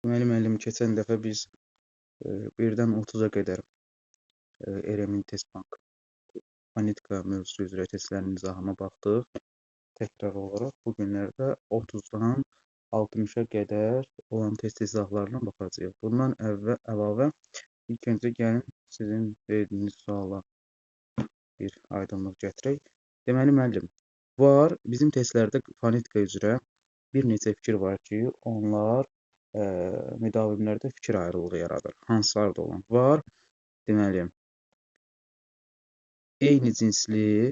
Deməli, müəllim, keçən dəfə biz 1-dən 30-a qədər Eremin test bank fonetika mövzusu üzrə testlərin izahına baxdıq. Təkrar olaraq bu günlərdə 30-dan 60-a qədər olan test izahlarına baxacağıq. Bundan əlavə ilk öncə gəlin sizin verdiyiniz suala bir aydınlıq gətirək. Deməli, müəllim, bizim testlərdə fonetika üzrə bir neçə fikir var ki, onlar müdavimlərdə fikir ayrılığı yaradır. Hansılar da olan var? Deməli, eyni cinsli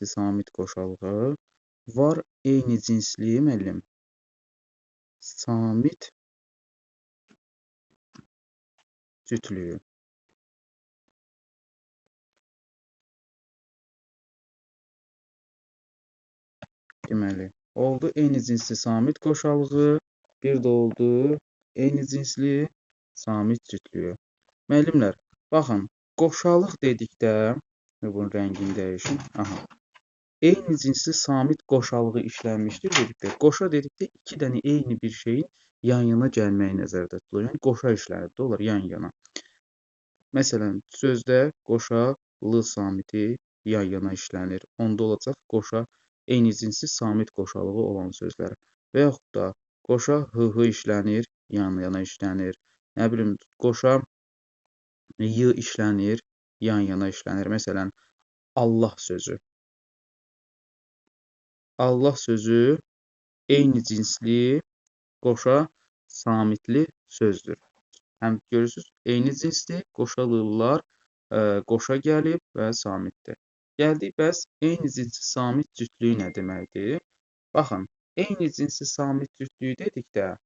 samit qoşalğı var, eyni cinsli müəllim samit cütlüyü. Deməli, oldu eyni cinsli samit qoşalğı, bir də oldu eyni cinsli samit cütlüyü. Müəllimlər, baxın, qoşalıq dedikdə, bunun rəngini dəyişin. Aha. Eyni cinsli samit qoşalğı işlənmişdir dedikdə, qoşa dedikdə iki dənə eyni bir şeyin yan-yana gəlməyi nəzərdə tutulur. Yəni, qoşa işlənir, onlar yan-yana. Məsələn, sözdə qoşalı samiti yan-yana işlənir. Onda olacaq qoşa eyni cinsli samit qoşalığı olan sözlər. Və yaxud da qoşa hı işlənir, yan-yana işlənir. Nə bilim, qoşa y işlənir, yan-yana işlənir. Məsələn, Allah sözü. Allah sözü eyni cinsli qoşa samitli sözdür. Həm görürsünüz, eyni cinsli qoşalılar qoşa gəlib və samitdir. Gəldik, bəs eyni cinsli samit cütlüyü nə deməkdir? Baxın, eyni cinsli samit cütlüyü dedikdə,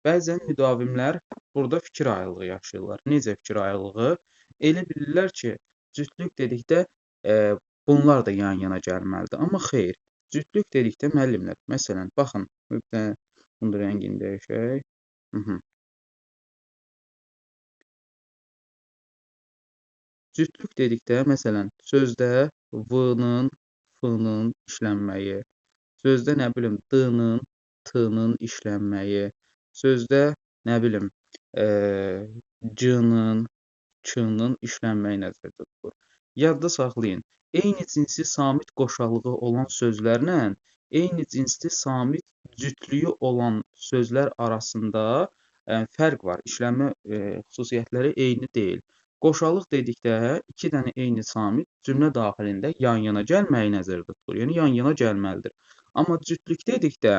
bəzən müdavimlər burada fikir ayrılığı yaşayırlar. Necə fikir ayrılığı? Elə bilirlər ki, cütlük dedikdə bunlar da yan-yana gəlməlidir. Amma xeyr. Cütlük dedikdə müəllimlər, məsələn, baxın, bunun rəngini dəyişək. Cütlük dedikdə, məsələn, sözdə v-nın, f-nın işlənməyi, sözdə, nə bilim, d-nın, t-nın işlənməyi, sözdə, nə bilim, c-nın, k-nın işlənməyi nəzərdə tutulur. Yadda saxlayın. Eyni cinsli samit qoşalığı olan sözlərlə eyni cinsli samit cütlüyü olan sözlər arasında fərq var. İşlənmə xüsusiyyətləri eyni deyil. Qoşalıq dedikdə iki dənə eyni samit cümlə daxilində yan-yana gəlməyi nəzərdə tutulur. Yəni, yan-yana gəlməlidir. Amma cütlük dedikdə,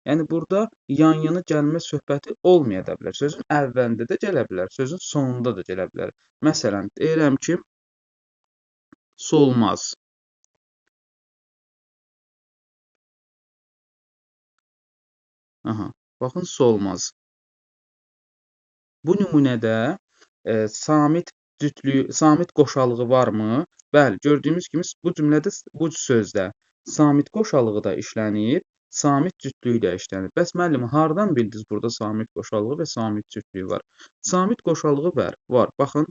yəni burada yan-yana gəlmə söhbəti olmaya da bilər. Sözün əvvəlində də gələ bilər, sözün sonunda da gələ bilər. Məsələn, deyirəm ki, solmaz. Aha, baxın, solmaz. Bu nümunədə samit qoşalığı varmı? Bəli, gördüyümüz kimi bu cümlədə, bu sözdə samit qoşalığı da işlənir, samit cütlüyü də işlənir. Bəs müəllim, hardan bildiniz burada samit qoşalığı və samit cütlüyü var? Samit qoşalığı var. Baxın,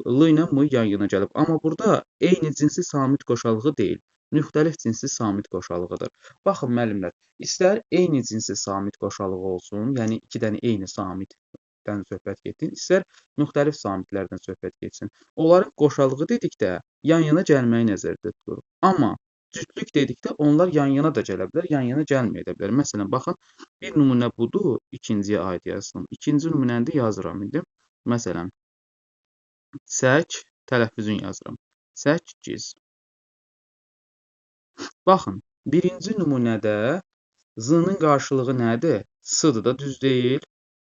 l ilə m yan-yana gəlib. Amma burada eyni cinsli samit qoşalığı deyil. Müxtəlif cinsli samit qoşalığıdır. Baxın, müəllimlər, istər eyni cinsli samit qoşalığı olsun, yəni iki dənə eyni samitdən söhbət getsin, istər müxtəlif samitlərdən söhbət getsin. Onların qoşalığı dedikdə yan-yana gəlməyi nəzərdə tutulur. Amma cütlük dedikdə onlar yan-yana da gələ bilər, yan-yana gəlməyə də bilər. Məsələn, baxın, bir nümunə budur, ikinciyə aid yazsın. İkinci nümunəni də yazıram indi. Məsələn, sək, tələffüzün yazıram. 8. Baxın, birinci nümunədə z-nın qarşılığı nədir? S-dır da, düz deyil.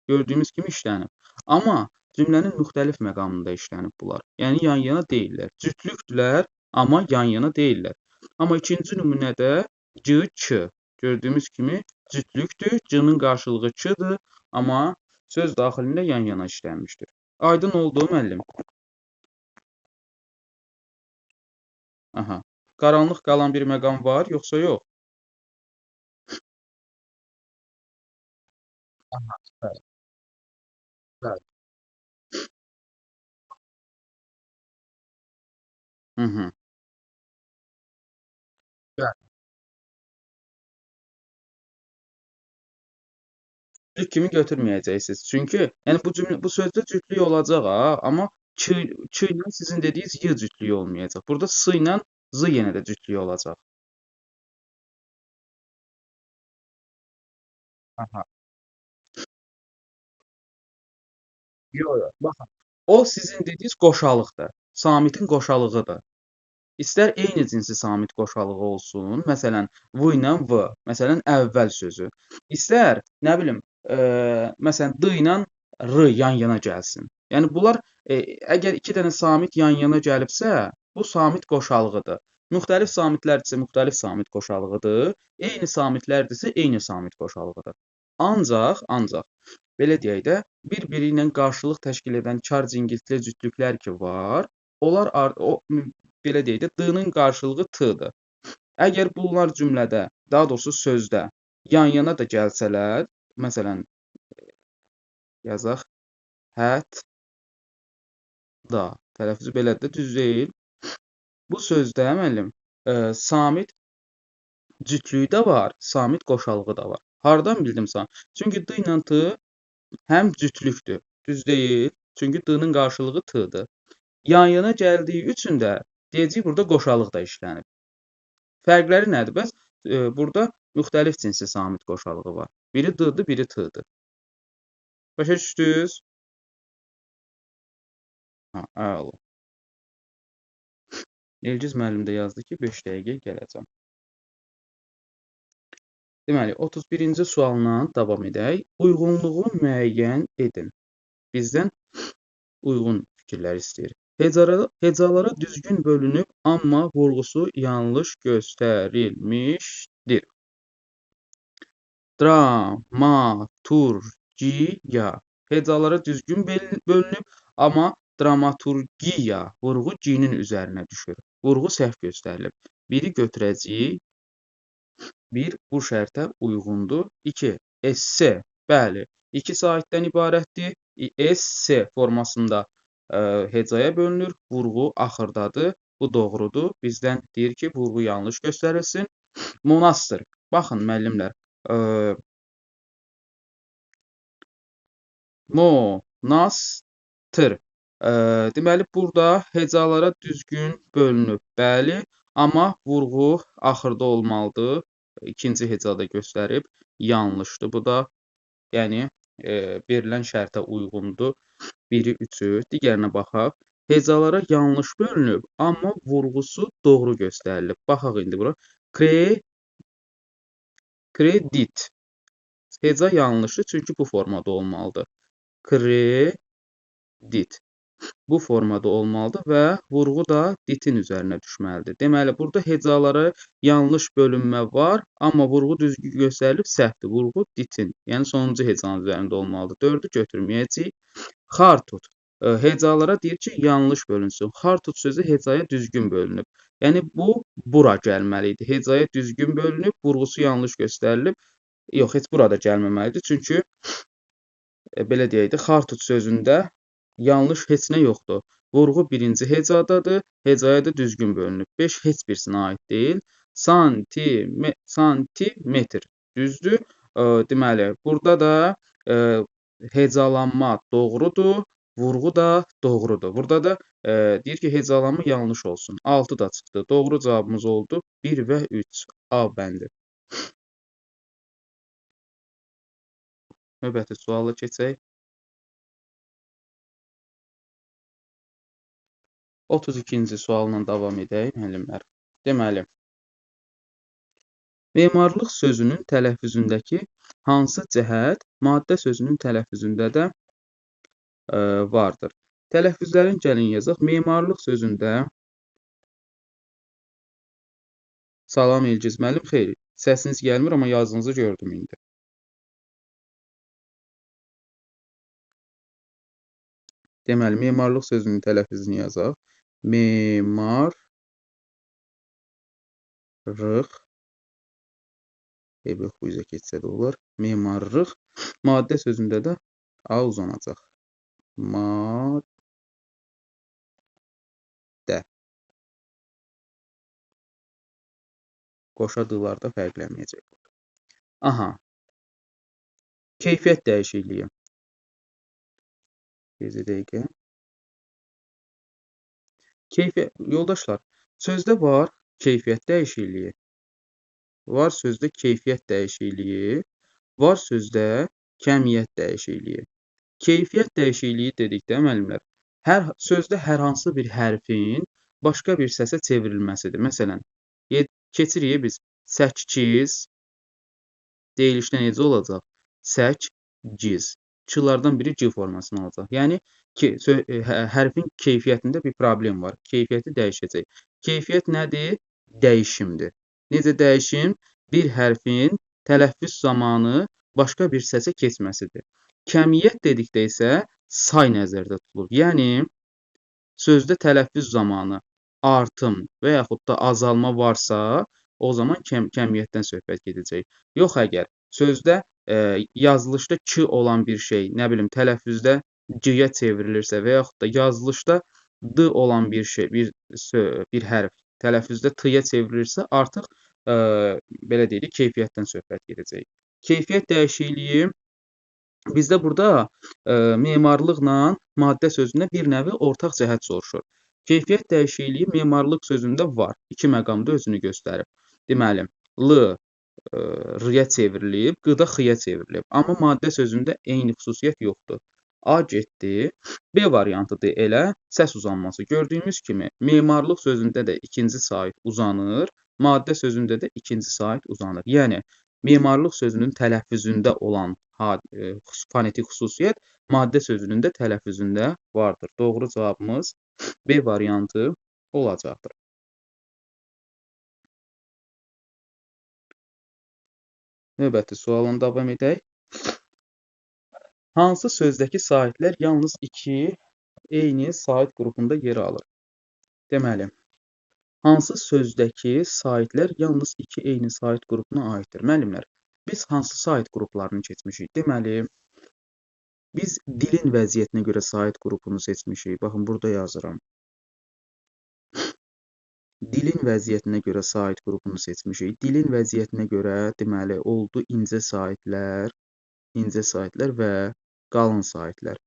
Gördüyümüz kimi işlənib. Amma cümlənin müxtəlif məqamında işlənib bunlar. Yəni, yan-yana deyirlər. Cütlükdülər, amma yan-yana deyirlər. Amma ikinci nümunədə c, k. Gördüyümüz kimi cütlükdür, c-nın qarşılığı k-dır, amma söz daxilində yan-yana işlənmişdir. Aydın oldu, müəllim? Aha. Qaranlıq qalan bir məqam var, yoxsa yox? Aha, bəli, bəli. Hı hı. Bəli. Cütlük kimi götürməyəcəksiniz. Çünki yəni bu sözdə cütlük olacaq ha, amma ç ilə sizin dediyiniz y cütlüyü olmayacaq. Burada s ilə z yenə də cütlüyü olacaq. Aha. Yox, yox. Baxın, o sizin dediyiniz qoşalıqdır. Samitin qoşalığıdır. İstər eyni cinsi samit qoşalığı olsun, məsələn, v ilə v, məsələn, əvvəl sözü. İstər, nə bilim, məsələn, d ilə r yan-yana gəlsin. Yəni bunlar əgər 2 dənə samit yan-yana gəlibsə, bu samit qoşalığıdır. Müxtəlif samitlərdirsə müxtəlif samit qoşalığıdır, eyni samitlərdirsə eyni samit qoşalığıdır. Ancaq belə deyək də, bir-biri ilə qarşılıq təşkil edən kar cingiltili cütlüklər ki var, onlar belə deyək də, d-nın qarşılığı t-dır. Əgər bunlar cümlədə, daha doğrusu sözdə yan-yana da gəlsələr, məsələn, yazaq hətta, tələffüzü belədir, düz deyil. Bu sözdə müəllim, samit cütlüyü də var, samit qoşalığı da var. Hardan bildim sən? Çünki d ilə t həm cütlükdür, düz deyil. Çünki d-nın qarşılığı t-dır. Yan-yana gəldiyi üçün də deyəcəyik burada qoşalıq da işlənib. Fərqləri nədir? Bəs burada müxtəlif cinsi samit qoşalığı var. Biri d-dır, biri t-dır. Başa düşdünüz? Ha, əla. Elgiz müəllim də yazdı ki, 5 dəqiqəyə gələcəm. Deməli, 31-ci sualla davam edək. Uyğunluğu müəyyən edin. Bizdən uyğun fikirlər istəyir. Hecalara düzgün bölünüb, amma vurğusu yanlış göstərilmişdir. Dramaturgiya. Hecalara düzgün bölünüb, amma dramaturgiya vurğu G-nin üzərinə düşür. Vurğu səhv göstərilib. Biri götürəcəyik. 1. Bu şərtə uyğundur. 2. Esse. Bəli, 2 sahitdən ibarətdir. Esse formasında hecaya bölünür. Vurğu axırdadır. Bu doğrudur. Bizdən deyir ki, vurğu yanlış göstərilsin. Monastır. Baxın, müəllimlər. Monastır. Deməli, burada hecalara düzgün bölünüb. Bəli, amma vurğu axırda olmalıdır. İkinci hecada göstərib. Yanlışdır bu da. Yəni, verilən şərtə uyğundur. Biri 3-ü. Digərinə baxaq. Hecalara yanlış bölünüb, amma vurğusu doğru göstərilib. Baxaq indi bura. Kredit. Heca yanlışdır, çünki bu formada olmalıdır. Kredit. Bu formada olmalıdır və vurğu da ditin üzərinə düşməlidir. Deməli, burada hecalara yanlış bölünmə var, amma vurğu düzgün göstərilib səhvdir. Vurğu ditin, yəni sonuncu hecanın üzərində olmalıdır. 4-ü götürməyəcəyik. Xartut. Hecalara deyir ki, yanlış bölünsün. Xartut sözü hecaya düzgün bölünüb. Yəni, bu, bura gəlməli idi. Hecaya düzgün bölünüb, vurğusu yanlış göstərilib. Yox, heç burada gəlməməlidir. Çünki, belə deyək də, xartut sözündə yanlış heç nə yoxdur. Vurğu birinci hecadadır, hecaya da düzgün bölünüb. 5 heç birisinə aid deyil. Santimetr düzdür. Deməli, burada da hecalanma doğrudur, vurğu da doğrudur. Burada da deyir ki, hecalanma yanlış olsun. 6 da çıxdı. Doğru cavabımız oldu 1 və 3. A bəndi. Növbəti suala keçək. 32-ci sualla davam edək, müəllimlər. Deməli, memarlıq sözünün tələffüzündəki hansı cəhət maddə sözünün tələffüzündə də vardır? Tələffüzlərin gəlin yazaq. Memarlıq sözündə salam İlgiz müəllim, xeyr, səsiniz gəlmir, amma yazdığınızı gördüm indi. Deməli, memarlıq sözünün tələffüzünü yazaq. Memarlıq Memarlıq. Bu üzə keçsə də olar. Memarlıq. Maddə sözündə də A uzanacaq. Maddə. Qoşa D-larda fərqlənməyəcək. Aha. Keyfiyyət dəyişikliyi. Bir dəqiqə. Yoldaşlar, sözdə var keyfiyyət dəyişikliyi. Var sözdə keyfiyyət dəyişikliyi. Var sözdə kəmiyyət dəyişikliyi. Keyfiyyət dəyişikliyi dedikdə müəllimlər, sözdə hər hansı bir hərfin başqa bir səsə çevrilməsidir. Məsələn, keçirik biz 8 deyilişdə necə olacaq? Səkkiz. Çılardan biri C formasını alacaq. Yəni ki, hərfin keyfiyyətində bir problem var. Keyfiyyəti dəyişəcək. Keyfiyyət nədir? Dəyişimdir. Necə dəyişim? Bir hərfin tələffüz zamanı başqa bir səsə keçməsidir. Kəmiyyət dedikdə isə say nəzərdə tutulur. Yəni, sözdə tələffüz zamanı artım və yaxud da azalma varsa, o zaman kəmiyyətdən söhbət gedəcək. Yox, əgər sözdə yazılışda ki olan bir şey, nə bilim, tələffüzdə C-yə çevrilirsə və yaxud da yazılışda D olan bir şey, bir hərf tələffüzdə T-yə çevrilirsə, artıq belə deyirik, keyfiyyətdən söhbət gedəcək. Keyfiyyət dəyişikliyi bizdə burada memarlıqla maddə sözündə bir nəvi ortaq cəhət soruşur. Keyfiyyət dəyişikliyi memarlıq sözündə var. İki məqamda özünü göstərib. Deməli, L R-yə çevrilib, Q-da X-ya çevrilib. Amma maddə sözündə eyni xüsusiyyət yoxdur. A getdi. B variantıdır elə səs uzanması. Gördüyümüz kimi memarlıq sözündə də ikinci sait uzanır, maddə sözündə də ikinci sait uzanır. Yəni memarlıq sözünün tələffüzündə olan fonetik xüsusiyyət maddə sözünün də tələffüzündə vardır. Doğru cavabımız B variantı olacaqdır. Növbəti sualın davam edək. Hansı sözdəki saitlər yalnız iki eyni sait qrupunda yer alır? Deməli, hansı sözdəki saitlər yalnız iki eyni sait qrupuna aiddir? Müəllimlər, biz hansı sait qruplarını keçmişik? Deməli, biz dilin vəziyyətinə görə sait qrupunu seçmişik. Baxın, burada yazıram. Dilin vəziyyətinə görə sait qrupunu seçmişik. Dilin vəziyyətinə görə, deməli, oldu incə saitlər və qalın saitlər.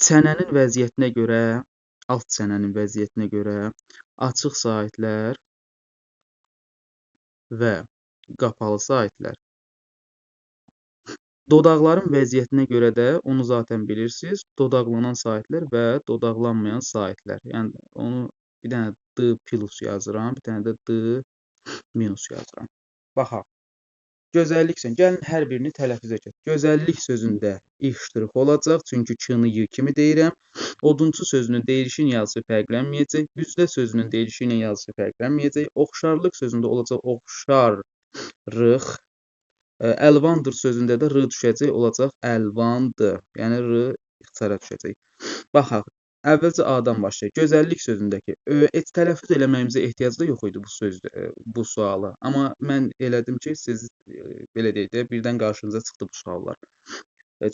Çənənin vəziyyətinə görə, alt çənənin vəziyyətinə görə açıq saitlər və qapalı saitlər. Dodaqların vəziyyətinə görə də onu zaten bilirsiniz, dodaqlanan saitlər və dodaqlanmayan saitlər. Yəni onu bir dənə D plus yazıram, bir dənə də D minus yazıram. Baxaq. Gözəllik sözü. Gəlin hər birini tələffüz edək. Gözəllik sözündə İ' olacaq, çünki K-nı Y kimi deyirəm. Odunçu sözünün deyilişin yazısı fərqlənməyəcək. Üzdə sözünün deyilişi ilə yazısı fərqlənməyəcək. Oxşarlıq sözündə olacaq oxşarlıq. Əlvandır sözündə də R düşəcək, olacaq əlvandır. Yəni R ixtisara düşəcək. Baxaq. Əvvəlcə A-dan başlayaq. Gözəllik sözündəki heç tələffüz eləməyimizə ehtiyac da yox idi bu sualı. Amma mən elədim ki, siz belə deyək də birdən qarşınıza çıxdı bu suallar.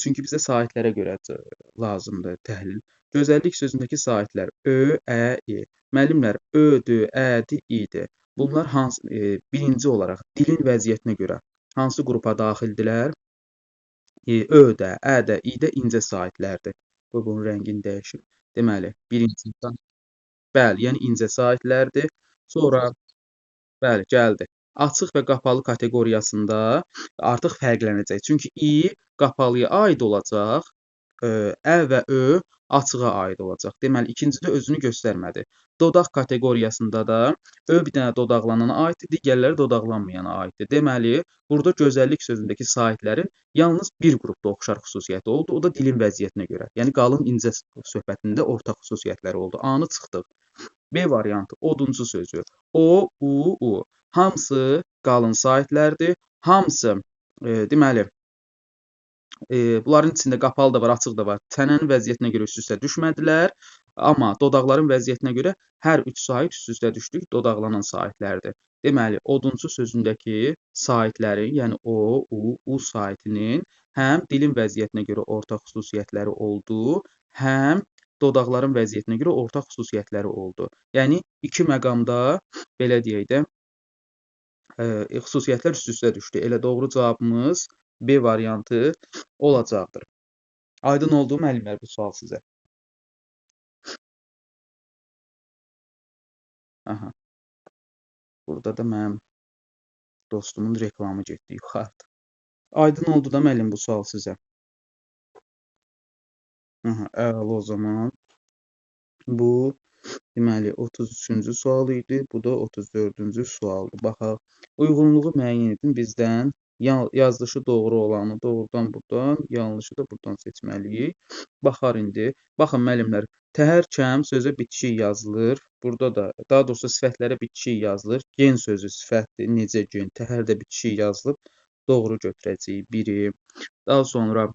Çünki bizə saitlərə görə lazımdır təhlil. Gözəllik sözündəki saitlər Ö, Ə, İ. Müəllimlər Ö-dür, Ə-dir, İ-dir. Bunlar birinci olaraq dilin vəziyyətinə görə hansı qrupa daxildirlər? Ö-də, Ə-də, İ-də incə saitlərdir. Bunun rəngini dəyişim. Deməli, birincidən, bəli, yəni incə saitlərdir. Sonra, bəli, gəldi. Açıq və qapalı kateqoriyasında artıq fərqlənəcək. Çünki İ qapalıya aid olacaq, Ə və Ö açığa aid olacaq. Deməli, ikincidə özünü göstərmədi. Dodaq kateqoriyasında da Ö bir dənə dodaqlanana aiddir, digərləri dodaqlanmayana aiddir. Deməli, burada gözəllik sözündəki saitlərin yalnız bir qrupda oxşar xüsusiyyəti oldu. O da dilin vəziyyətinə görə. Yəni, qalın incə söhbətində ortaq xüsusiyyətləri oldu. A-nı çıxdıq. B variantı, oduncu sözü. O, U, U. Hamısı qalın saitlərdir. Hamısı, deməli, bunların içində qapalı da var, açıq da var. Çənənin vəziyyətinə görə üst-üstə düşmədilər. Amma dodaqların vəziyyətinə görə hər üç sait üst-üstə düşdük dodaqlanan saitlərdir. Deməli, odunçu sözündəki saitlərin, yəni o, u saitinin həm dilin vəziyyətinə görə ortaq xüsusiyyətləri oldu, həm dodaqların vəziyyətinə görə ortaq xüsusiyyətləri oldu. Yəni, iki məqamda, belə deyək də, xüsusiyyətlər üst-üstə düşdü. Elə doğru cavabımız B variantı olacaqdır. Aydın oldu müəllimlər bu sual sizə? Aha, burada da mənim dostumun reklamı getdi yuxarıda. Aydın oldu da müəllim bu sual sizə? Aha, əla o zaman. Bu deməli 33-cü sual idi. Bu da 34-cü sualdır. Baxaq. Uyğunluğu müəyyən edin. Bizdən yazılışı doğru olanı doğrudan buradan, yanlışı da buradan seçməliyik. Baxar indi. Baxın müəllimlər, təhər-kəm sözə bitişik yazılır. Burada da, daha doğrusu sifətlərə bitişik yazılır. Gen sözü sifətdir. Necə gen? Təhər də bitişik yazılıb. Doğru götürəcəyik biri. Daha sonra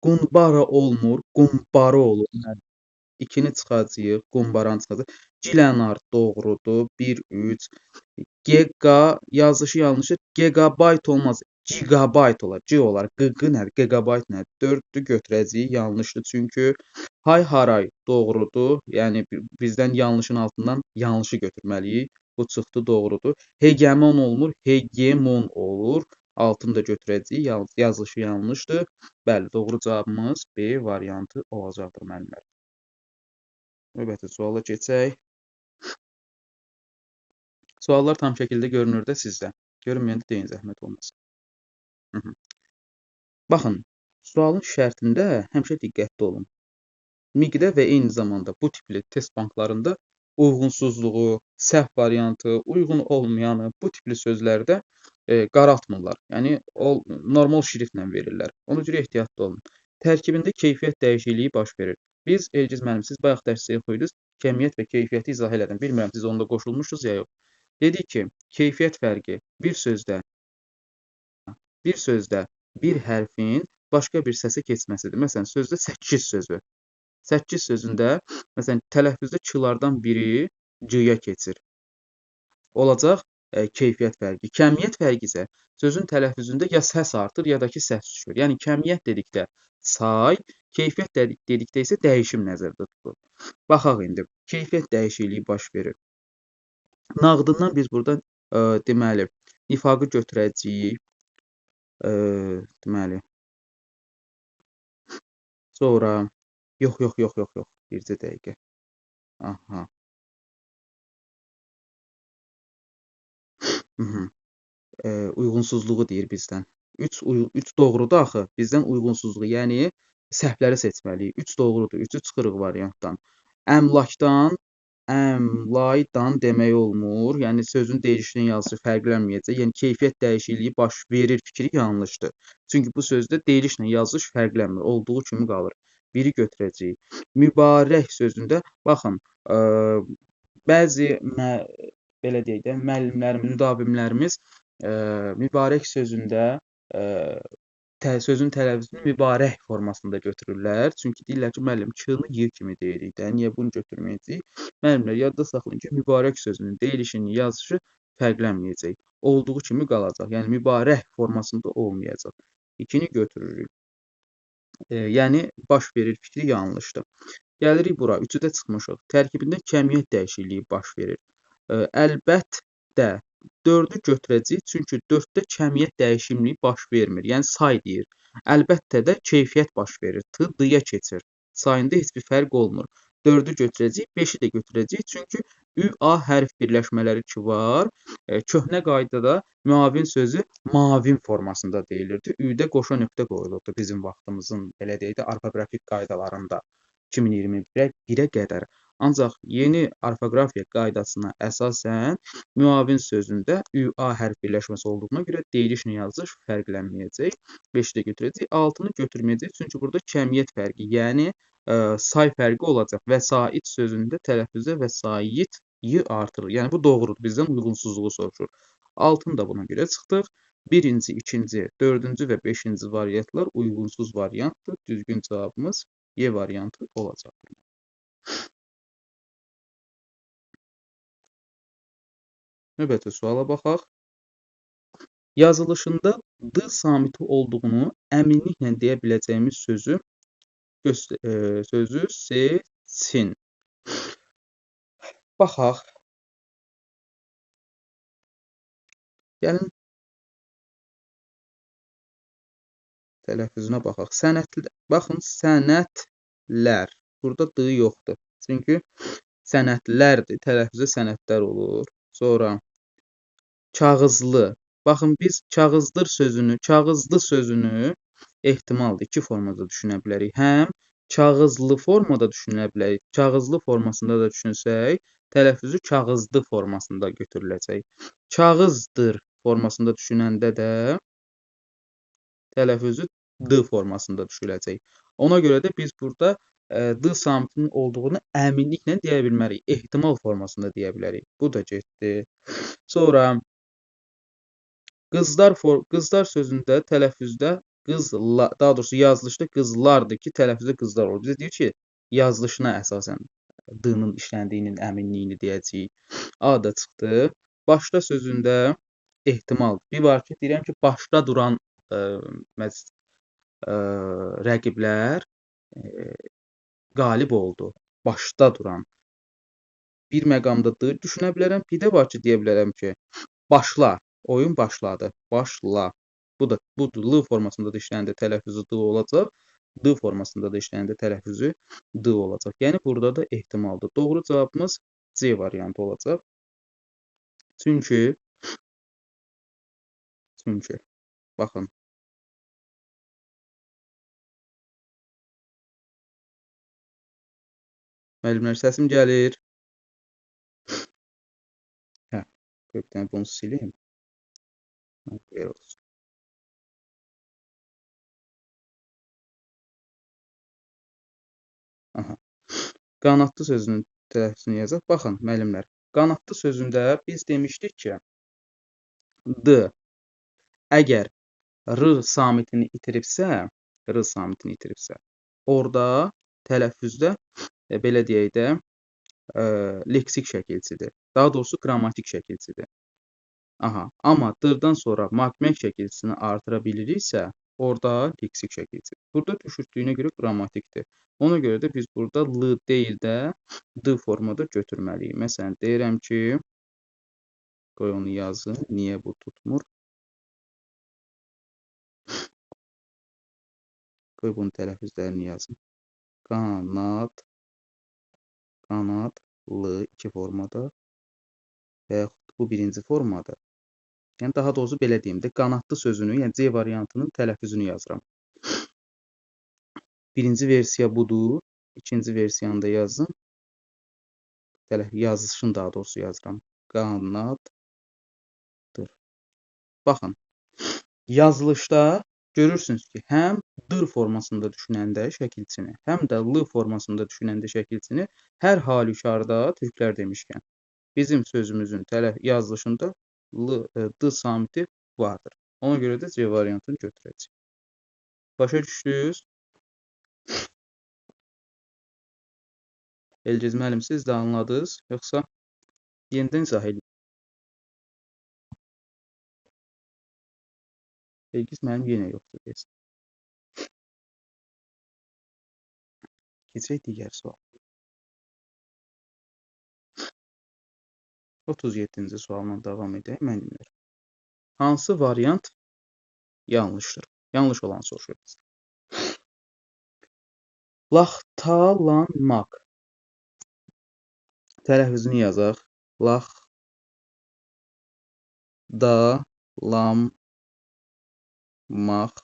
qumbara olmur, qumbara olur. İkini çıxacağıq, qumbaranı çıxacaq. Gilənar doğrudur. 1, 3. Giga yazışı yanlışdır. Gigabayt olmaz. Gigabayt olar. C olar. Qı nədir? Gigabayt nədir? 4-dür götürəcəyik. Yanlışdır. Çünki hay haray doğrudur. Yəni bizdən yanlışın altından yanlışı götürməliyik. Bu çıxdı doğrudur. Hegemon olmur. Hegemon olur. Altını da götürəcəyik. Yazılışı yanlışdır. Bəli, doğru cavabımız B variantı olacaqdır müəllimlər. Növbəti suala keçək. Suallar tam şəkildə görünür də sizdə. Görünməyəndə deyin, zəhmət olmasın. Baxın, sualın şərtində həmişə diqqətli olun. Miqdə və eyni zamanda bu tipli test banklarında uyğunsuzluğu, səhv variantı, uyğun olmayanı, bu tipli sözlərdə qaraltmırlar. Yəni, normal şriftlə verirlər. Ona görə ehtiyatlı olun. Tərkibində keyfiyyət dəyişikliyi baş verir. Biz, Elgiz müəllim, siz bayaq dərsdə oxuyurdunuz, kəmiyyət və keyfiyyəti izah elədim. Bilmirəm, siz onda qoşulmuşdunuz ya yox. Dedik ki, keyfiyyət fərqi bir sözdə bir hərfin başqa bir səsə keçməsidir. Məsələn, sözdə 8 sözü. 8 sözündə, məsələn, tələffüzdə k-lardan biri c-yə keçir. Olacaq keyfiyyət fərqi. Kəmiyyət fərqi isə sözün tələffüzündə ya səs artır, ya da ki, səs düşür. Yəni, kəmiyyət dedikdə say, keyfiyyət dedikdə isə dəyişim nəzərdə tutulur. Baxaq indi, keyfiyyət dəyişikliyi baş verir. Nağdından biz burada deməli, nifaqı götürəcəyik. Deməli, sonra, yox, bircə dəqiqə. Aha. Uyğunsuzluğu deyir bizdən. 3 doğrudur axı, bizdən uyğunsuzluğu, yəni səhvləri seçməliyik. 3 doğrudur, 3-ü çıxırıq variantdan. Əmlaydan demək olmur. Yəni sözün deyilişinin yazısı fərqlənməyəcək. Yəni keyfiyyət dəyişikliyi baş verir fikri yanlışdır. Çünki bu sözdə deyilişlə yazılış fərqlənmir. Olduğu kimi qalır. Biri götürəcəyik. Mübarək sözündə baxın, bəzi belə deyək də, müəllimlərimiz, müdavimlərimiz mübarək sözündə sözün tələffüzünü mübarək formasında götürürlər. Çünki deyirlər ki, müəllim, k-nı y kimi deyirik də, niyə bunu götürməyəcəyik? Müəllimlər, yadda saxlayın ki, mübarək sözünün deyilişinin yazışı fərqlənməyəcək. Olduğu kimi qalacaq. Yəni, mübarək formasında olmayacaq. İkini götürürük. Yəni, baş verir fikri yanlışdır. Gəlirik bura, 3-ü də çıxmışıq. Tərkibində kəmiyyət dəyişikliyi baş verir. Əlbəttə 4-ü götürəcəyik, çünki 4-də kəmiyyət dəyişikliyi baş vermir. Yəni, say deyir. Əlbəttə də keyfiyyət baş verir. D-yə keçir. Sayında heç bir fərq olmur. 4-ü götürəcəyik, 5-i də götürəcəyik, çünki ü-a hərf birləşmələri ki var. Köhnə qaydada müavin sözü mavin formasında deyilirdi. Ü-də qoşa nöqtə qoyulurdu bizim vaxtımızın, belə deyək də, orfoqrafik qaydalarında 2021-ə qədər. Ancaq yeni orfoqrafiya qaydasına əsasən müavin sözündə ü-a hərf birləşməsi olduğuna görə deyilişlə yazılış fərqlənməyəcək. 5-i də götürəcək, 6-nı götürməyəcək, çünki burada kəmiyyət fərqi, yəni say fərqi olacaq. Vəsait sözündə tələffüzdə vəsait y artırır. Yəni bu doğrudur. Bizdən uyğunsuzluğu soruşur. 6-nı da buna görə çıxdıq. 1-ci, 2-ci, 4-cü və 5-ci variantlar uyğunsuz variantdır. Düzgün cavabımız Y variantı olacaqdır. Növbəti suala baxaq. Yazılışında D samiti olduğunu əminliklə deyə biləcəyimiz sözü seçin. Baxaq. Gəlin tələffüzünə baxaq. Baxın, sənətlər. Burada D yoxdur. Çünki sənətlərdir. Tələffüzə sənətlər olur. Sonra kağızlı. Baxın, biz kağızlı sözünü ehtimalda iki formada düşünə bilərik. Həm kağızlı formada düşünə bilərik. Kağızlı formasında da düşünsək, tələffüzü kağızdı formasında götürüləcək. Kağızdır formasında düşünəndə də tələffüzü D formasında düşüləcək. Ona görə də biz burada D samitinin olduğunu əminliklə deyə bilmərik. Ehtimal formasında deyə bilərik. Bu da getdi. Sonra qızlar sözündə tələffüzdə qızlar, daha doğrusu yazılışda qızlardır ki, tələffüzdə qızlar olur. Bizə deyir ki, yazılışına əsasən D-nın işləndiyinin əminliyini deyəcəyik. A da çıxdı. Başda sözündə ehtimal. Bir var ki, deyirəm ki, başda duran rəqiblər qalib oldu. Başda duran. Bir məqamda D düşünə bilərəm. Bir də var ki, deyə bilərəm ki, başla. Oyun başladı. Başla. Bu da L formasında da işləndə tələffüzü D olacaq. D formasında da işləndə tələffüzü D olacaq. Yəni burada da ehtimaldır. Doğru cavabımız C variantı olacaq. Çünki baxın. Müəllimlər, səsim gəlir. Hə, bir dənə bunu sileyim. Belə olsun. Aha. Qanadlı sözünün tələffüzünü yazaq. Baxın, müəllimlər. Qanadlı sözündə biz demişdik ki, D əgər R samitini itiribsə, orada tələffüzdə belə deyək də, leksik şəkilçidir. Daha doğrusu qrammatik şəkilçidir. Aha, amma D-dan sonra magmək şəkilçisini artıra biliriksə, orada leksik şəkilçidir. Burada düşürtdüyünə görə qrammatikdir. Ona görə də biz burada L deyil də D formada götürməliyik. Məsələn, deyirəm ki, qoy onu yazın. Niyə bu tutmur? Qoy bunun tələffüzlərini yazın. Qanadlı iki formada və yaxud bu birinci formada. Yəni, daha doğrusu belə deyim də, qanadlı sözünü, yəni C variantının tələffüzünü yazıram. Birinci versiya budur. İkinci versiyanı da yazın. Yazışını daha doğrusu yazıram. Qanaddır. Baxın, yazılışda görürsünüz ki, həm D formasında düşünəndə şəkilçini, həm də L formasında düşünəndə şəkilçini hər halükarda türklər demişkən, bizim sözümüzün yazılışında D samiti vardır. Ona görə də C variantını götürəcəyik. Başa düşdünüz? Elgiz müəllim, siz də anladınız, yoxsa yenidən izah edin. Elgiz müəllim yenə yoxdur desin. Keçək digər sual. 37-ci sualla davam edək, müəllimlər. Hansı variant yanlışdır? Yanlış olan soruşur bizdən. Laxtalanmaq. Tələffüzünü yazaq. Laxtalanmaq.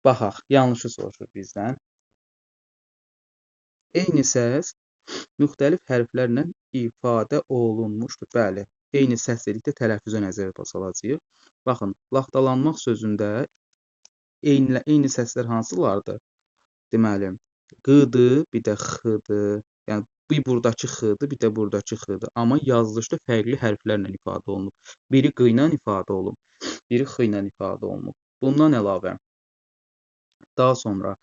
Baxaq, yanlışı soruşur bizdən. Eyni səs müxtəlif hərflərlə ifadə olunmuşdur. Bəli, eyni səs dedikdə tələffüzə nəzərdə salacağıq. Baxın, laxtalanmaq sözündə eyni səslər hansılardır? Deməli, qıdır, bir də xıdır. Yəni, bir buradakı xıdır, bir də buradakı xıdır. Amma yazılışda fərqli hərflərlə ifadə olunub. Biri qı ilə ifadə olunub, biri x ilə ifadə olunub. Bundan əlavə, daha sonra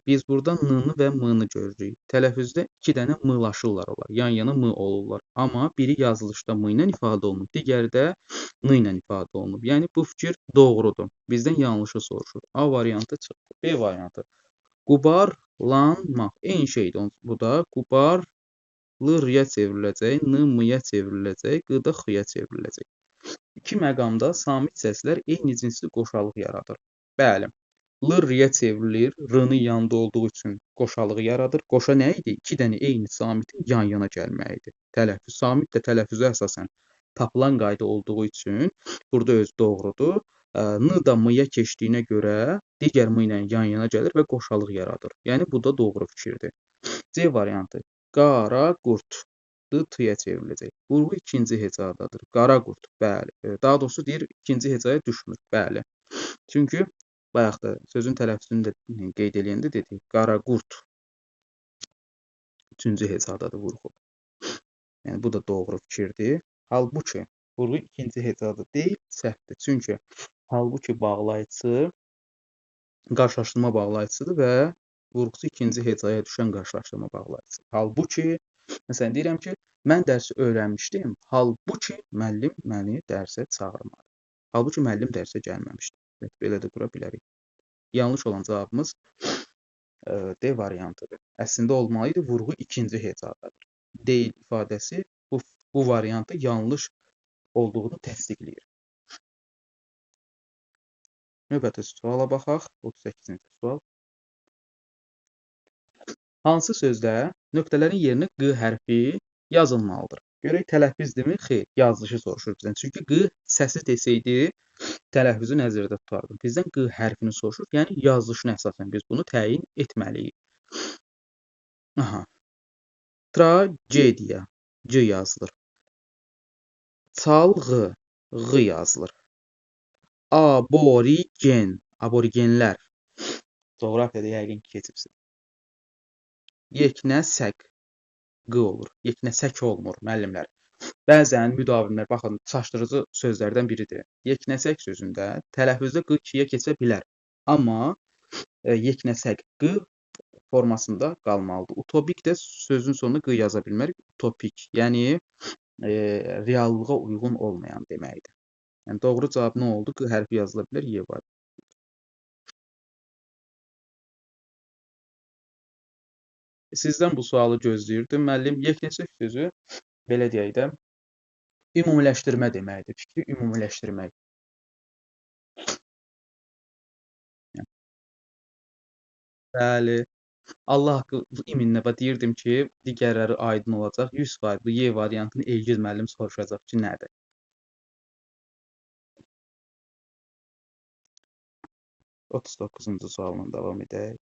Biz burada n-nı və m-nı görürük. Tələffüzdə 2 dənə m-laşırlar onlar. Yan-yana m olurlar. Amma biri yazılışda m ilə ifadə olunub, digəri də n ilə ifadə olunub. Yəni bu fikir doğrudur. Bizdən yanlışı soruşur. A variantı çıxdı. B variantı. Qubarlanmaq. Eyni şeydir. Bu da qubarlı r-ya çevriləcək, n m-ya çevriləcək, q da x-ya çevriləcək. İki məqamda samit səslər eyni cinsli qoşalıq yaradır. Bəli. L r-ya çevrilir, r-nın yanında olduğu üçün qoşalığı yaradır. Qoşa nə idi? 2 dənə eyni samitin yan-yana gəlməyi idi. Tələffüz. Samit də tələffüzə əsasən tapılan qayda olduğu üçün burada öz doğrudur. N da m-ya keçdiyinə görə digər m ilə yan-yana gəlir və qoşalıq yaradır. Yəni bu da doğru fikirdir. C variantı. Qara qurd. D t-ya çevriləcək. Vurğu ikinci hecadadır. Qara qurd. Bəli. Daha doğrusu deyir ikinci hecaya düşmür. Bəli. Çünki bayaq da sözün tələffüzünü də qeyd eləyəndə dedik. Qara qurd. Üçüncü hecadadır vurğu. Yəni bu da doğru fikirdir. Halbuki vurğu ikinci hecada deyil, səhvdir. Çünki halbuki bağlayıcısı qarşılaşdırma bağlayıcısıdır və vurğusu ikinci hecaya düşən qarşılaşdırma bağlayıcısı. Halbuki məsələn deyirəm ki, mən dərsi öyrənmişdim. Halbuki müəllim məni dərsə çağırmadı. Halbuki müəllim dərsə gəlməmişdi. Belə də qura bilərik. Yanlış olan cavabımız D variantıdır. Əslində olmalıydı vurğu ikinci hecadadır. Deyil ifadəsi bu variantı yanlış olduğunu təsdiqləyir. Növbəti suala baxaq. 38-ci sual. Hansı sözdə nöqtələrin yerinə q hərfi yazılmalıdır? Görək tələffüzdürmü? Xeyr, yazılışı soruşur bizdən. Çünki q səsi desəydi, tələffüzü nəzərdə tutardım. Bizdən q hərfini soruşur, yəni yazılışına əsasən biz bunu təyin etməliyik. Aha. Tragediya, c yazılır. Çalğı, ğ yazılır. Aborigen, aborigenlər. Coğrafiyada yəqin ki, keçibsiz. Yeknəsək, q olur. Yeknəsək olmur, müəllimlər. Bəzən müdavimlər, baxın, çaşdırıcı sözlərdən biridir. Yeknəsək sözündə tələffüzdə q ikiyə keçə bilər. Amma yeknəsək q formasında qalmalıdır. Utopik də sözün sonuna q yaza bilmərik. Utopik, yəni reallığa uyğun olmayan deməkdir. Yəni doğru cavab nə oldu? Q hərfi yazıla bilər, y var. Sizdən bu sualı gözləyirdim. Müəllim, yeknəsək sözü belə deyək də ümumiləşdirmə deməkdir. Fikri ümumiləşdirmək. Bəli. Allah haqqı iminlə deyirdim ki, digərləri aydın olacaq. 100% bu Y variantını Elgiz müəllim soruşacaq ki, nədir? Otuz 39-cu sualla davam edək.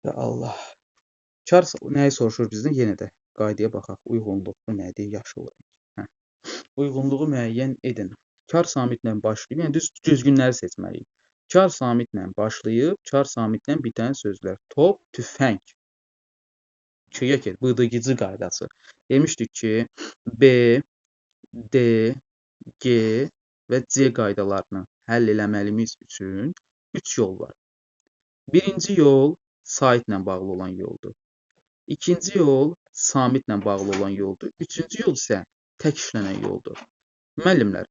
Və Allah. Kar nəyi soruşur bizdən? Yenə də qaydaya baxaq. Uyğunluqlu nədir? Yaşıl rəng. Uyğunluğu müəyyən edin. Kar samitlə başlayıb, yəni düzgünləri seçməliyik. Kar samitlə başlayıb, kar samitlə bitən sözlər. Top, tüfəng. K-yə get, bıdıqıcı qaydası. Demişdik ki, B, D, G və C qaydalarını həll eləməlimiz üçün 3 yol var. Birinci yol saitlə bağlı olan yoldur. İkinci yol samitlə bağlı olan yoldur. Üçüncü yol isə tək işlənən yoldur. Müəllimlər,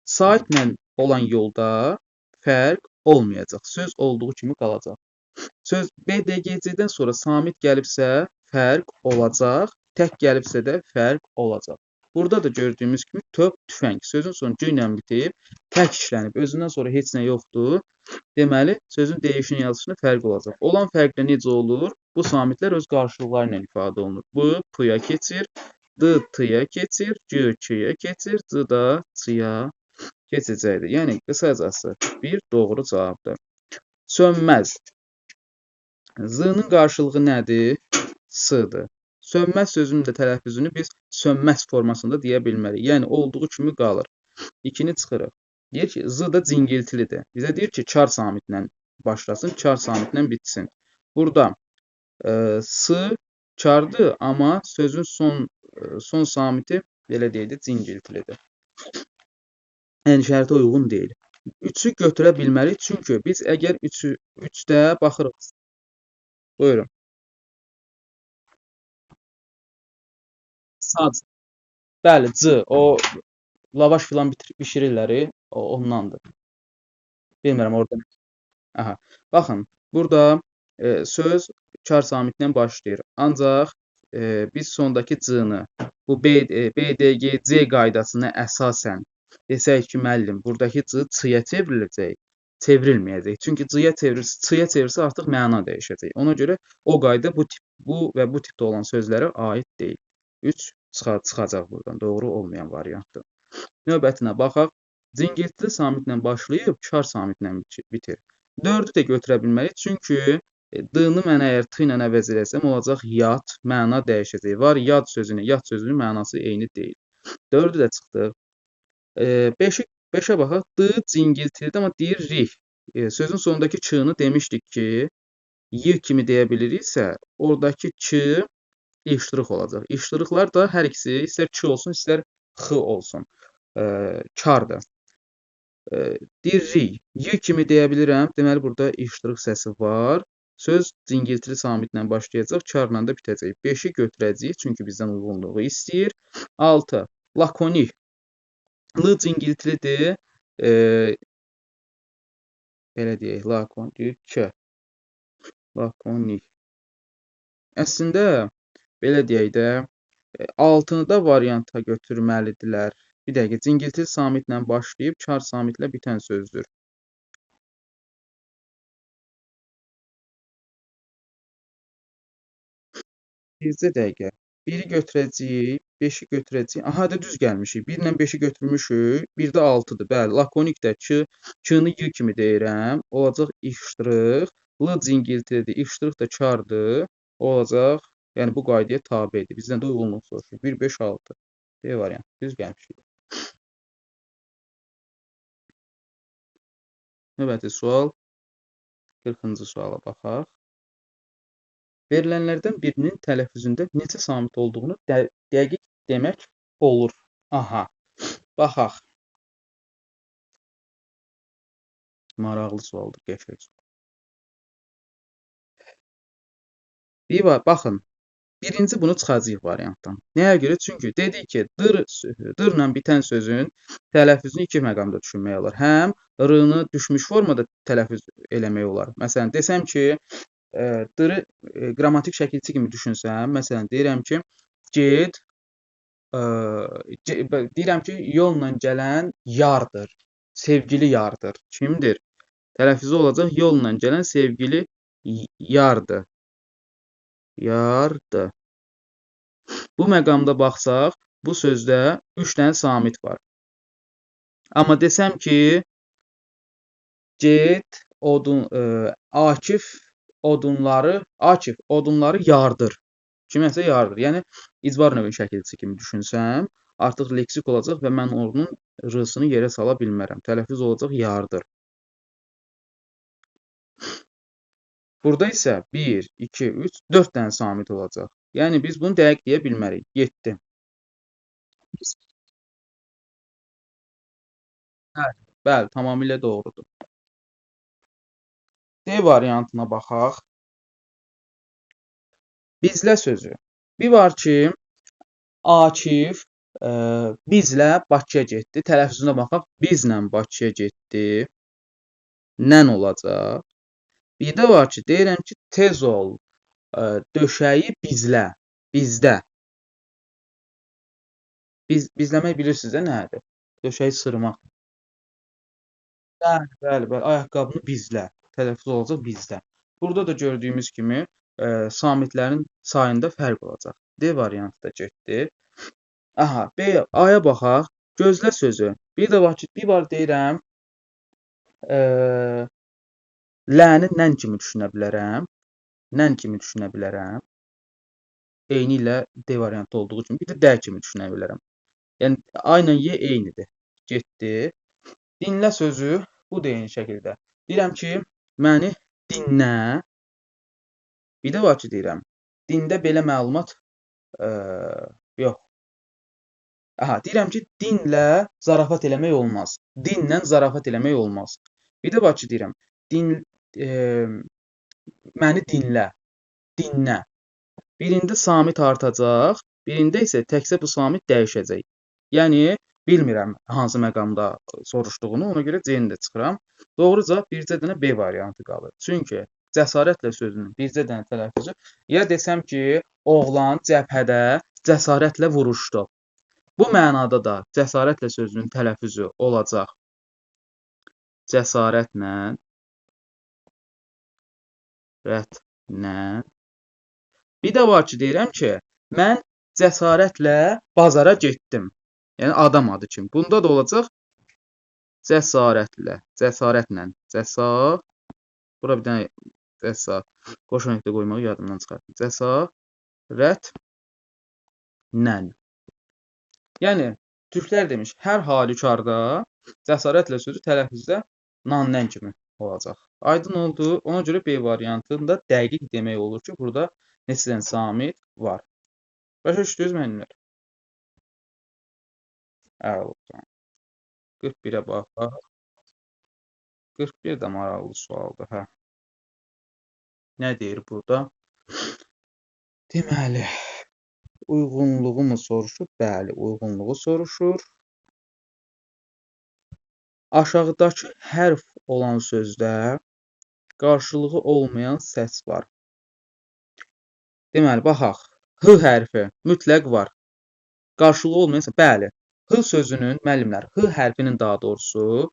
saitlə olan yolda fərq olmayacaq. Söz olduğu kimi qalacaq. Söz BDGC-dən sonra samit gəlibsə fərq olacaq. Tək gəlibsə də fərq olacaq. Burada da gördüyümüz kimi top, tüfəng. Sözün sonu g ilə bitib, tək işlənib. Özündən sonra heç nə yoxdur. Deməli, sözün deyişinin yazılışında fərq olacaq. Olan fərqlə necə olur? Bu samitlər öz qarşılıqları ilə ifadə olunur. Bu, p-ya keçir. D, t-ya keçir. G, k-ya keçir. C da c-ya keçəcəkdir. Yəni, qısacası bir doğru cavabdır. Sönməz. Z-nın qarşılığı nədir? S-dır. Sönməz sözünün də tələffüzünü biz sönməz formasında deyə bilmərik. Yəni, olduğu kimi qalır. 2-ni çıxırıq. Deyir ki, z da cingiltilidir. Bizə deyir ki, kar samitlə başlasın, kar samitlə bitsin. Burada s kardır, amma sözün son samiti belə deyək də cingiltilidir. Yəni, şərtə uyğun deyil. 3-ü götürə bilmərik, çünki biz əgər 3-də baxırıq. Buyurun. Sac. Bəli, C. O lavaş filan bişirirlər, ondandır. Bilmirəm orada. Aha. Baxın, burada söz kar samitlə başlayır. Ancaq biz sondakı C-ni bu BDGC qaydasına əsasən desək ki, müəllim, buradakı C C-yə çevriləcək, çevrilməyəcək. Çünki C-yə çevirsə artıq məna dəyişəcək. Ona görə o qayda bu və bu tipdə olan sözlərə aid deyil. 3 çıxacaq buradan. Doğru olmayan variantdır. Növbətinə baxaq. Cingiltili samitlə başlayıb kar samitlə bitir. 4-ü də götürə bilmərik, çünki D-ni mən əgər T ilə əvəz eləsəm, olacaq yad, məna dəyişəcək. Var yad sözünün mənası eyni deyil. 4-ü də çıxdı. 5-ə baxaq. D cingiltilidir, amma deyir rih. Sözün sonundakı Ç-nı demişdik ki, Y kimi deyə biliriksə, oradakı Ç iştirik olacaq. İştiriklər də hər ikisi istər Ç olsun, istər X olsun. Kardır. Deyir rih. Y kimi deyə bilirəm. Deməli, burada iştirik səsi var. Söz cingiltili samitlə başlayacaq, karla da bitəcək. 5-i götürəcəyik, çünki bizdən uyğunluğu istəyir. 6. Lakonik. L cingiltilidir. Belə deyək, lakonik. K. Lakonik. Əslində, belə deyək də, 6-nı da varianta götürməlidirlər. Bir dəqiqə, cingiltili samitlə başlayıb, kar samitlə bitən sözdür. Bircə dəqiqə. 1-i götürəcəyik, 5-i götürəcəyik. Aha, da düz gəlmişik. 1 ilə 5-i götürmüşük. 1 də 6-dır. Bəli, lakonik də K-ni Y kimi deyirəm. Olacaq iştirik. L cingiltilidir. İştirik də kardır. Olacaq. Yəni bu qaydaya tabedir. Bizdən də uyğunluq soruşur. 1, 5, 6. D variant. Düz gəlmişik. Növbəti sual. 40-cı suala baxaq. Verilənlərdən birinin tələffüzündə neçə samit olduğunu dəqiq demək olur. Aha, baxaq. Maraqlı sualdır, qəşəng sual. Bir var, baxın. Birinci bunu çıxacağıq variantdan. Nəyə görə? Çünki dedik ki, dırla bitən sözün tələffüzünü iki məqamda düşünmək olar. Həm r-nı düşmüş formada tələffüz eləmək olar. Məsələn, desəm ki, d-ı qrammatik şəkilçi kimi düşünsəm, məsələn, deyirəm ki, get, deyirəm ki, yolla gələn yardır, sevgili yardır. Kimdir? Tələffüzü olacaq, yolla gələn sevgili yardır. Yardı. Bu məqamda baxsaq, bu sözdə 3 dənə samit var. Amma desəm ki, get, Akif odunları yardır. Kiməsə yardır. Yəni, icbar növün şəkilçisi kimi düşünsəm, artıq leksik olacaq və mən onun r-sını yerə sala bilmərəm. Tələffüz olacaq yardır. Burada isə 1, 2, 3, 4 dənə samit olacaq. Yəni, biz bunu dəqiq deyə bilmərik. 7. Bəli, tamamilə doğrudur. D variantına baxaq. Bizlə sözü. Bir var ki, Akif bizlə Bakıya getdi. Tələffüzünə baxaq. Bizlə Bakıya getdi. Nən olacaq? Bir də var ki, deyirəm ki, tez ol, döşəyi bizlə, bizdə. Bizləmək bilirsiniz də nədir? Döşəyi sırmaq. Bəli, ayaqqabını bizlə. Tələffüz olacaq bizdə. Burada da gördüyümüz kimi samitlərin sayında fərq olacaq. D variantı da getdi. Aha, B, A-ya baxaq. Gözlə sözü. Bir də var ki, bir var deyirəm, L-ni nən kimi düşünə bilərəm. Nən kimi düşünə bilərəm. Eyni ilə D variantı olduğu kimi bir də D kimi düşünə bilərəm. Yəni, A ilə Y eynidir. Getdi. Dinlə sözü bu da eyni şəkildə. Deyirəm ki, məni dinlə. Bir də var ki, deyirəm, dində belə məlumat yox. Aha, deyirəm ki, dinlə zarafat eləmək olmaz. Dinlə zarafat eləmək olmaz. Bir də bax ki, deyirəm, din məni dinlə, dinlə. Birində samit artacaq, birində isə təkcə bu samit dəyişəcək. Yəni bilmirəm hansı məqamda soruşduğunu, ona görə C-ni də çıxıram. Doğru cavab bircə dənə B variantı qalır. Çünki cəsarətlə sözünün bircə dənə tələffüzü ya desəm ki, oğlan cəbhədə cəsarətlə vuruşdu. Bu mənada da cəsarətlə sözünün tələffüzü olacaq cəsarətlə, rətlə. Bir də var ki, deyirəm ki, mən cəsarətlə bazara getdim. Yəni adam adı kimi. Bunda da olacaq cəsarətlə, cəsarətlə, bura bir dənə qoşa nöqtə qoymağı yadımdan çıxartdım. Cəsarətlə. Yəni türklər demiş, hər halükarda cəsarətlə sözü tələffüzdə nandən kimi olacaq. Aydın oldu. Ona görə B variantında dəqiq demək olur ki, burada neçə dənə samit var. Başa düşdünüz müəllimlər? Əla. 41-ə baxaq. 41 də maraqlı sualdır, hə. Nə deyir burada? Deməli, uyğunluğu mu soruşur? Bəli, uyğunluğu soruşur. Aşağıdakı hərf olan sözdə qarşılığı olmayan səs var. Deməli, baxaq. H hərfi mütləq var. Qarşılığı olmayan səs. Bəli. H sözünün müəllimlər, H hərfinin daha doğrusu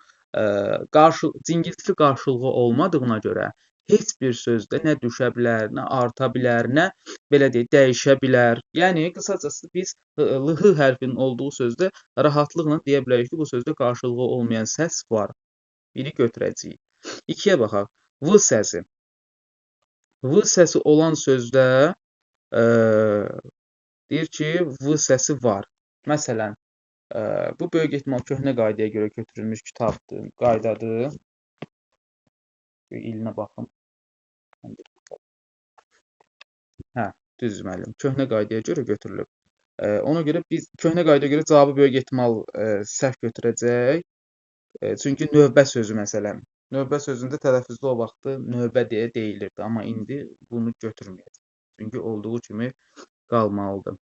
cingiltili qarşılığı olmadığına görə heç bir sözdə nə düşə bilər, nə arta bilər, nə belə deyək, dəyişə bilər. Yəni qısacası biz H hərfinin olduğu sözdə rahatlıqla deyə bilərik ki, bu sözdə qarşılığı olmayan səs var. Biri götürəcəyik. 2-yə baxaq. V səsi. V səsi olan sözdə deyir ki, V səsi var. Məsələn, bu böyük ehtimal köhnə qaydaya görə götürülmüş kitabdır, qaydadır. İlinə baxım. Hə, düzdür müəllim. Köhnə qaydaya görə götürülüb. Ona görə biz köhnə qaydaya görə cavabı böyük ehtimal səhv götürəcək. Çünki növbə sözü məsələn. Növbə sözündə tələffüzdə o vaxtı növbə deyə deyilirdi, amma indi bunu götürməyəcək. Çünki olduğu kimi qalmalıdır.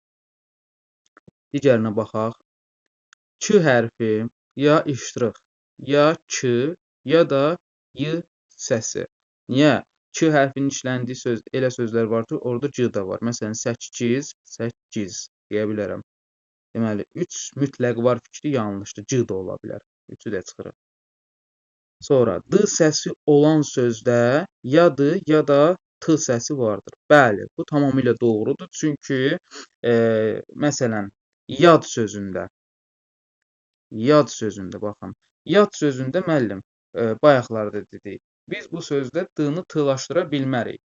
Digərinə baxaq. Ç hərfi ya iştirak, ya Ç, ya da Y səsi. Niyə? Ç hərfinin işləndiyi söz, elə sözlər var ki, orada C də var. Məsələn, 8, 8 deyə bilərəm. Deməli, 3 mütləq var fikri yanlışdır. C də ola bilər. 3-ü də çıxırıq. Sonra D səsi olan sözdə ya D, ya da T səsi vardır. Bəli, bu tamamilə doğrudur. Çünki məsələn, yad sözündə baxın. Yad sözündə müəllim, bayaqlarda dedik. Biz bu sözdə D-nı T-laşdıra bilmərik.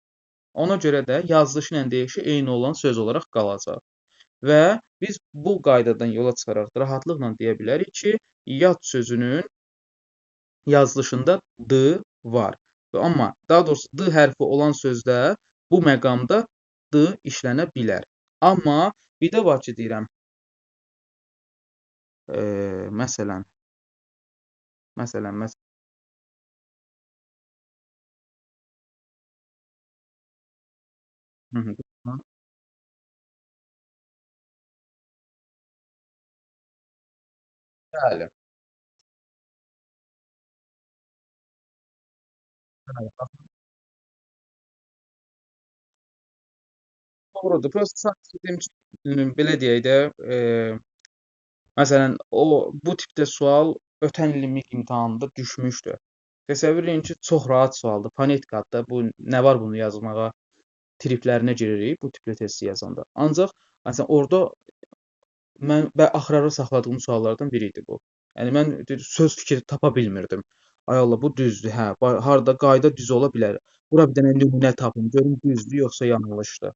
Ona görə də yazılışı ilə deyişi eyni olan söz olaraq qalacaq. Və biz bu qaydadan yola çıxaraq rahatlıqla deyə bilərik ki, yad sözünün yazılışında D var. Amma daha doğrusu D hərfi olan sözdə bu məqamda D işlənə bilər. Amma bir də var ki, deyirəm, məsələn, hı -hı. Bəli, bəli. Doğrudur. Prosta sadəcə dedim ki, belə deyək də, məsələn, bu tipdə sual ötən ilin MIQ imtahanında düşmüşdü. Təsəvvür eləyin ki, çox rahat sualdır. Fonetika da bu nə var bunu yazmağa triplərinə giririk bu tipli testi yazanda. Ancaq məsələn orada mən axıra saxladığım suallardan biri idi bu. Yəni mən söz fikri tapa bilmirdim. Ay Allah, bu düzdür, hə, harda qayda düz ola bilər. Bura bir dənə nümunə tapım, görüm düzdür yoxsa yanlışdır.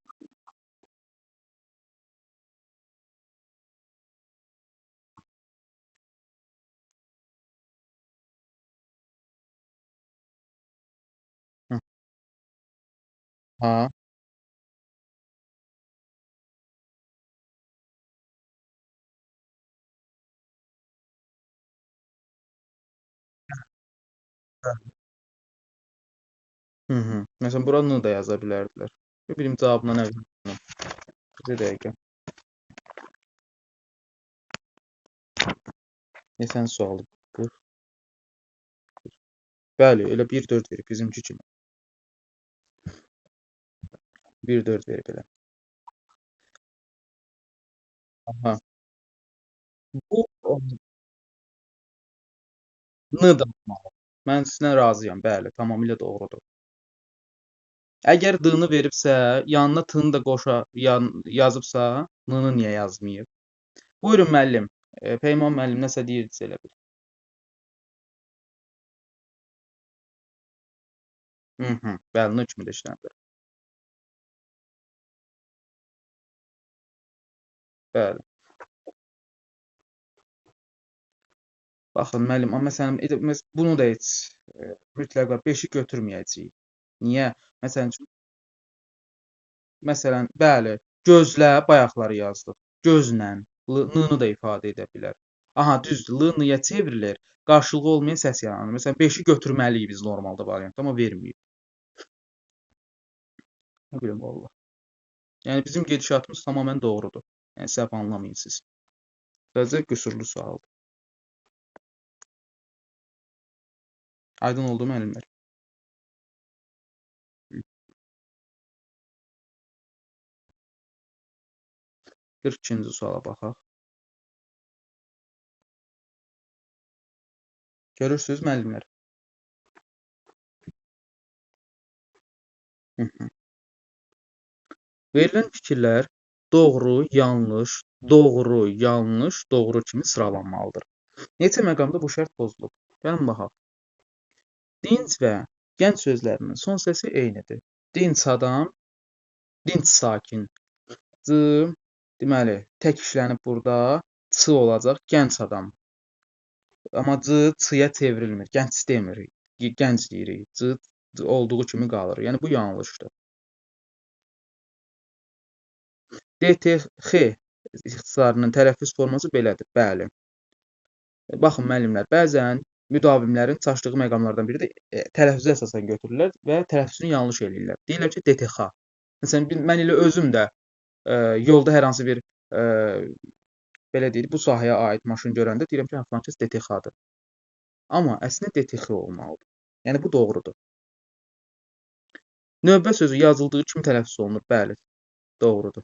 Hı, ha, Məsələn, bura n da yaza bilərdilər. Bir bilim cavabına nə bilim. Bir dəqiqə. Neçənci sualı? Bu. Bəli, elə 1-4 verib bizimki kimi. 1-4 verib elə. Aha. Bu n-dır. Mən sizlə razıyam. Bəli, tamamilə doğrudur. Əgər d-nı veribsə, yanına t-nı da yazıbsa, n-nı niyə yazmayıb? Buyurun müəllim. Peyman müəllim nəsə deyirdisə elə bil. Bəli, n kimi də işlənə bilər. Bəli. Baxın müəllim, amma məsələn bunu da heç mütləq 5-i götürməyəcəyik. Niyə? Məsələn, bəli, gözlə bayaqları yazdıq. Gözlə n-nı da ifadə edə bilər. Aha, düzdür. L n-ya çevrilir. Qarşılığı olmayan səs yaranır. Məsələn, 5-i götürməliyik biz normalda variantda, amma verməyib. Nə bilim vallah. Yəni bizim gedişatımız tamamilə doğrudur. Yəni səhv anlamayın siz. Sadəcə qüsurlu sualdır. Aydın oldu müəllimlər? 42-ci suala baxaq. Görürsüz müəllimlər? Verilən fikirlər doğru, yanlış, doğru, yanlış, doğru kimi sıralanmalıdır. Neçə məqamda bu şərt pozulub? Gəlin baxaq. Dinc və gənc sözlərinin son səsi eynidir. Dinc adam, dinc sakin. C, deməli, tək işlənib burada, ç olacaq, gənc adam. Amma c, ç-ya çevrilmir, gənc demirik, gənc deyirik. C olduğu kimi qalır. Yəni bu yanlışdır. DTX ixtisarının tələffüz forması belədir. Bəli. Baxın müəllimlər, bəzən müdavimlərin çaşdığı məqamlardan biri də tələffüzə əsasən götürürlər və tələffüzünü yanlış eləyirlər. Deyirlər ki, DTX. Məsələn, mən elə özüm də yolda hər hansı bir belə deyək, bu sahəyə aid maşın görəndə deyirəm ki, filan kəs DTX-dır. Amma əslində DTX olmalıdır. Yəni bu doğrudur. Növbə sözü yazıldığı kimi tələffüz olunur. Bəli, doğrudur.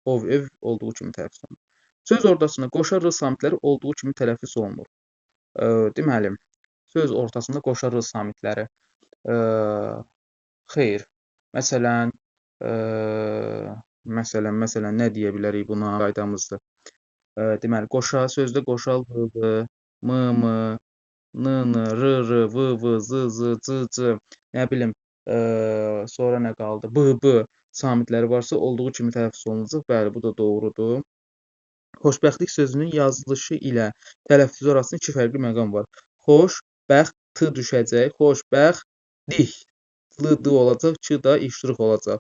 Ev olduğu kimi tələffüz olunur. Söz ortasında qoşa r samitləri olduğu kimi tələffüz olunur. Deməli, söz ortasında qoşa r samitləri. Xeyr. Məsələn, nə deyə bilərik buna qaydamızdır? Deməli, qoşa sözdə qoşa l-lı, m-mı, n-nı, r-rı, v-vı, z-zı, c-cı, nə bilim, sonra nə qaldı? B-b samitləri varsa olduğu kimi tələffüz olunacaq. Bəli, bu da doğrudur. Xoşbəxtlik sözünün yazılışı ilə tələffüzü arasında 2 fərqli məqam var. Xoşbəxt t düşəcək, xoşbəxtlik l-d olacaq, ç da iştirak olacaq.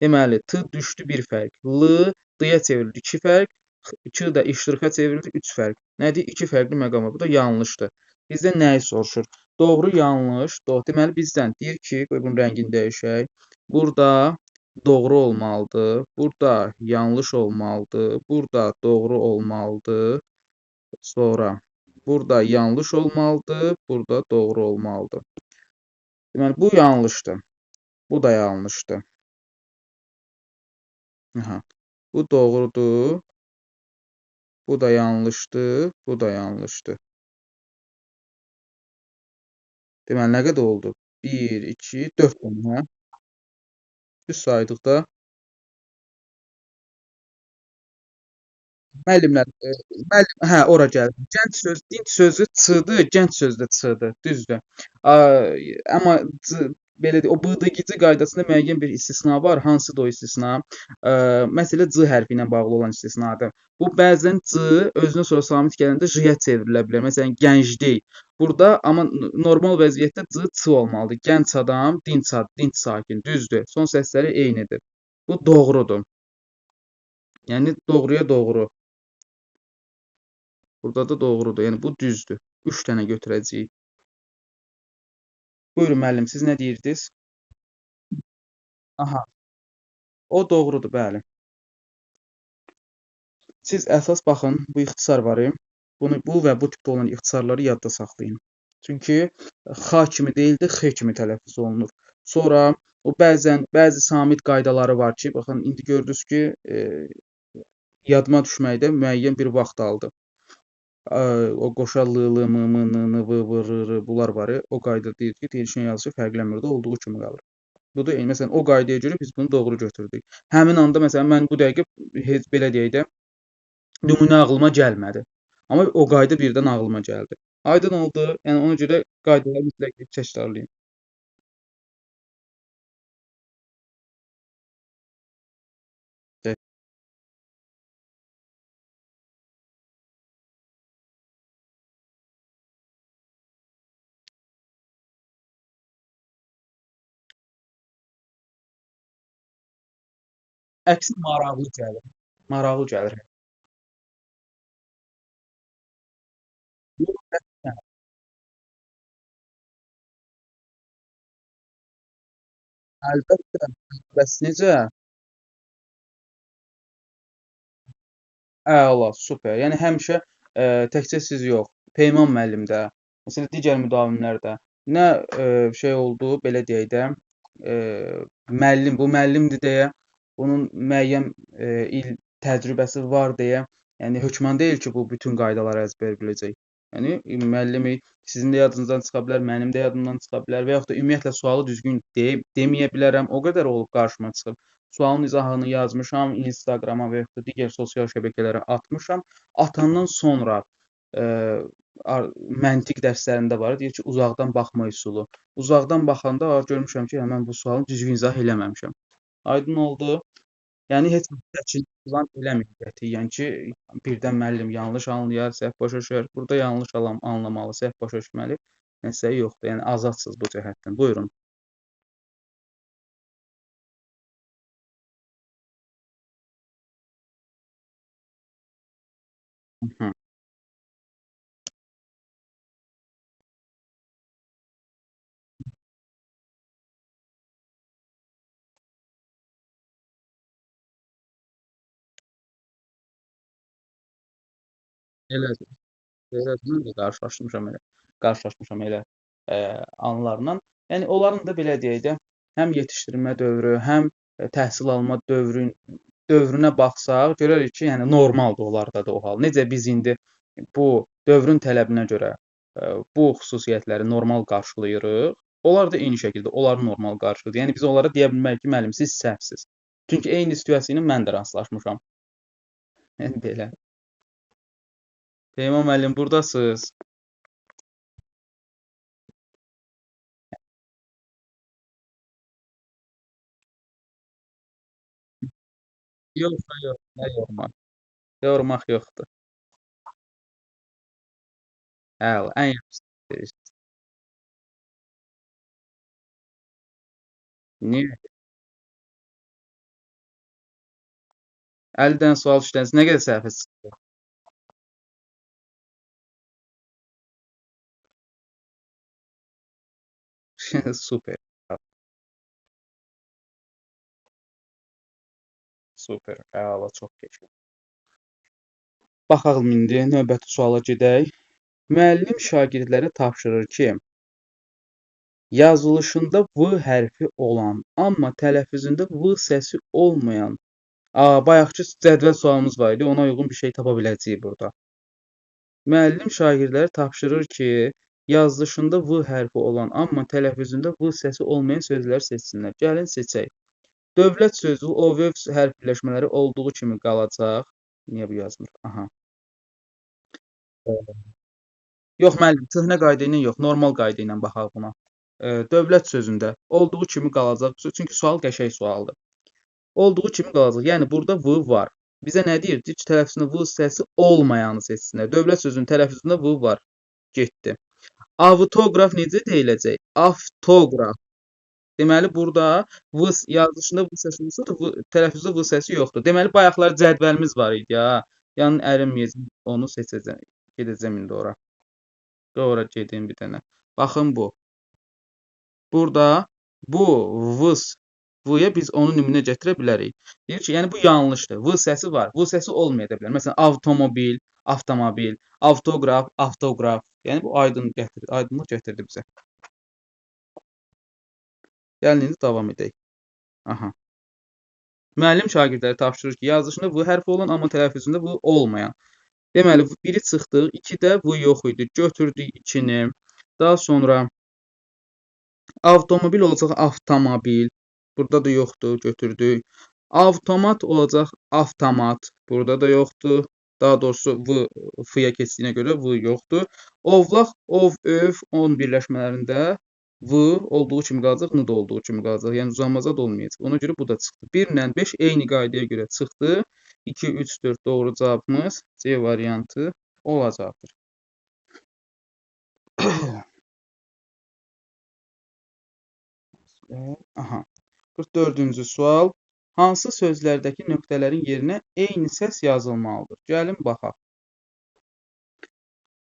Deməli, t düşdü 1 fərq, l d-ya çevrildi 2 fərq, ç da iştiraka çevrildi 3 fərq. Nədir? 2 fərqli məqam var. Bu da yanlışdır. Bizdən nəyi soruşur? Doğru, yanlış, doğru. Deməli, bizdən deyir ki, qoy bunun rəngini dəyişək. Burada doğru olmalıdır. Burada yanlış olmalıdır. Burada doğru olmalıdır. Sonra burada yanlış olmalıdır. Burada doğru olmalıdır. Deməli, bu yanlışdır. Bu da yanlışdır. Aha. Bu doğrudur. Bu da yanlışdır. Bu da yanlışdır. Deməli, nə qədər oldu? 1, 2, 4 dənə. Düz saydıqda müəllimlər, hə, ora gəldim. Gənc söz, dinc sözü c-dır, gənc sözü də c-dır, düzdür. Amma belə deyək, o bıdığıcı qaydasında müəyyən bir istisna var. Hansıdır o istisna? Məsələ c hərfi ilə bağlı olan istisnadır. Bu bəzən c özünə sonra samit gələndə j-yə çevrilə bilər. Məsələn, gənclik. Burada amma normal vəziyyətdə c olmalıdır. Gənc adam, dinc sakin, düzdür. Son səsləri eynidir. Bu doğrudur. Yəni doğruya doğru. Burada da doğrudur. Yəni bu düzdür. 3 dənə götürəcəyik. Buyurun müəllim, siz nə deyirdiniz? Aha, o doğrudur, bəli. Siz əsas baxın, bu ixtisar var. Bu və bu tipdə olan ixtisarları yadda saxlayın. Çünki X kimi deyil də X kimi tələffüz olunur. Sonra o bəzi samit qaydaları var ki, baxın indi gördünüz ki, yadıma düşməkdə müəyyən bir vaxt aldı. O qoşa l, m, n, v, r bunlar var. O qayda deyir ki, deyilişən yazışı fərqlənmirdə olduğu kimi qalır. Bu da məsələn o qaydaya görə biz bunu doğru götürdük. Həmin anda məsələn mən bu dəqiqə heç belə deyək də nümunə ağlıma gəlmədi. Amma o qayda birdən ağlıma gəldi. Aydın oldu. Yəni ona görə qaydaları mütləq təkrarlayın. Əksinə maraqlı gəlir. Maraqlı gəlir. Əlbəttə. Bəs necə? Əla, super. Yəni həmişə təkcə siz yox, Peyman müəllim də, məsələn digər müdavimlər də nə şey oldu, belə deyək də, müəllim, bu müəllimdir deyə, bunun müəyyən il təcrübəsi var deyə, yəni hökmən deyil ki, bu bütün qaydaları əzbər biləcək. Yəni müəllimi sizin də yadınızdan çıxa bilər, mənim də yadımdan çıxa bilər və yaxud da ümumiyyətlə sualı düzgün deməyə bilərəm. O qədər olub qarşıma çıxıb. Sualın izahını yazmışam, Instagrama və yaxud da digər sosial şəbəkələrə atmışam. Atandan sonra ə, məntiq dərslərində var. Deyir ki, uzaqdan baxma üsulu. Uzaqdan baxanda görmüşəm ki, mən bu sualı düzgün izah eləməmişəm. Aydın oldu. Yəni heç çətin plan eləməyin qətiyyən ki, birdən müəllim yanlış anlayar, səhv başa düşər. Burada yanlış anlamalı, səhv başa düşməli. Nəsə yoxdur. Yəni azadsınız bu cəhətdən. Buyurun. Hı. Elə Elə mən də qarşılaşmışam elə anlarla. Yəni onların da belə deyək də, həm yetişdirmə dövrü, həm təhsil alma dövrünə baxsaq, görərik ki, yəni normaldır onlarda da o hal. Necə biz indi bu dövrün tələbinə görə bu xüsusiyyətləri normal qarşılayırıq, onlar da eyni şəkildə onları normal qarşılayır. Yəni biz onlara deyə bilmərik ki, müəllim, siz səhvsiz. Çünki eyni situasiya ilə mən də rastlaşmışam. Yəni belə. Peyman müəllim, burdasınız? Yox, yox, nə yormaq. Yormaq yoxdur. Əla, ən yaxşısı. Niyə? 50 dənə sual işlənsə nə qədər səhviniz çıxır? Super. Super. Əla, çox qəşəng. Baxaq indi növbəti suala gedək. Müəllim şagirdlərə tapşırır ki, yazılışında V hərfi olan, amma tələffüzündə V səsi olmayan. Bayaqkı cədvəl sualımız var idi, ona uyğun bir şey tapa biləcəyik burada. Müəllim şagirdlərə tapşırır ki, yazılışında V hərfi olan, amma tələffüzündə V səsi olmayan sözləri seçsinlər. Gəlin seçək. Dövlət sözü o və hərf birləşmələri olduğu kimi qalacaq. Niyə bu yazmır? Aha. Yox müəllim, köhnə qayda ilə yox, normal qayda ilə baxaq buna. Dövlət sözündə olduğu kimi qalacaq. Çünki sual qəşəng sualdır. Olduğu kimi qalacaq. Yəni burada V var. Bizə nə deyir? Deyir ki, tələffüzündə V səsi olmayanı seçsinlər. Dövlət sözünün tələffüzündə V var. Getdi. Avtoqraf necə deyiləcək? Avtoqraf. Deməli burada V yazılışında V səsi olsa da tələffüzdə V səsi yoxdur. Deməli bayaqlar cədvəlimiz var idi ya. Yəni ərinməyəcəm, onu seçəcəm. Gedəcəm indi ora. Ora gedim bir dənə. Baxın bu. Burada bu vs v-ya biz onu nümunə gətirə bilərik. Deyir ki, yəni bu yanlışdır. V səsi var. V səsi olmaya da bilər. Məsələn, avtomobil, avtomobil, avtoqraf, avtoqraf. Yəni bu aydınlıq gətirdi bizə. Gəlin indi davam edək. Aha. Müəllim şagirdlərə tapşırır ki, yazılışında V hərfi olan, amma tələffüzündə V olmayan. Deməli, biri çıxdıq, 2-də V yox idi. Götürdük 2-ni. Daha sonra avtomobil olacaq avtomobil. Burada da yoxdur, götürdük. Avtomat olacaq avtomat. Burada da yoxdur. Daha doğrusu f-ya keçdiyinə görə v yoxdur. Ovlaq, ov, öv, on birləşmələrində v olduğu kimi qalacaq, n da olduğu kimi qalacaq. Yəni uzanmaza da olmayacaq. Ona görə bu da çıxdı. 1 ilə 5 eyni qaydaya görə çıxdı. 2, 3, 4 doğru cavabımız C variantı olacaqdır. Aha. 44-cü sual. Hansı sözlərdəki nöqtələrin yerinə eyni səs yazılmalıdır? Gəlin baxaq.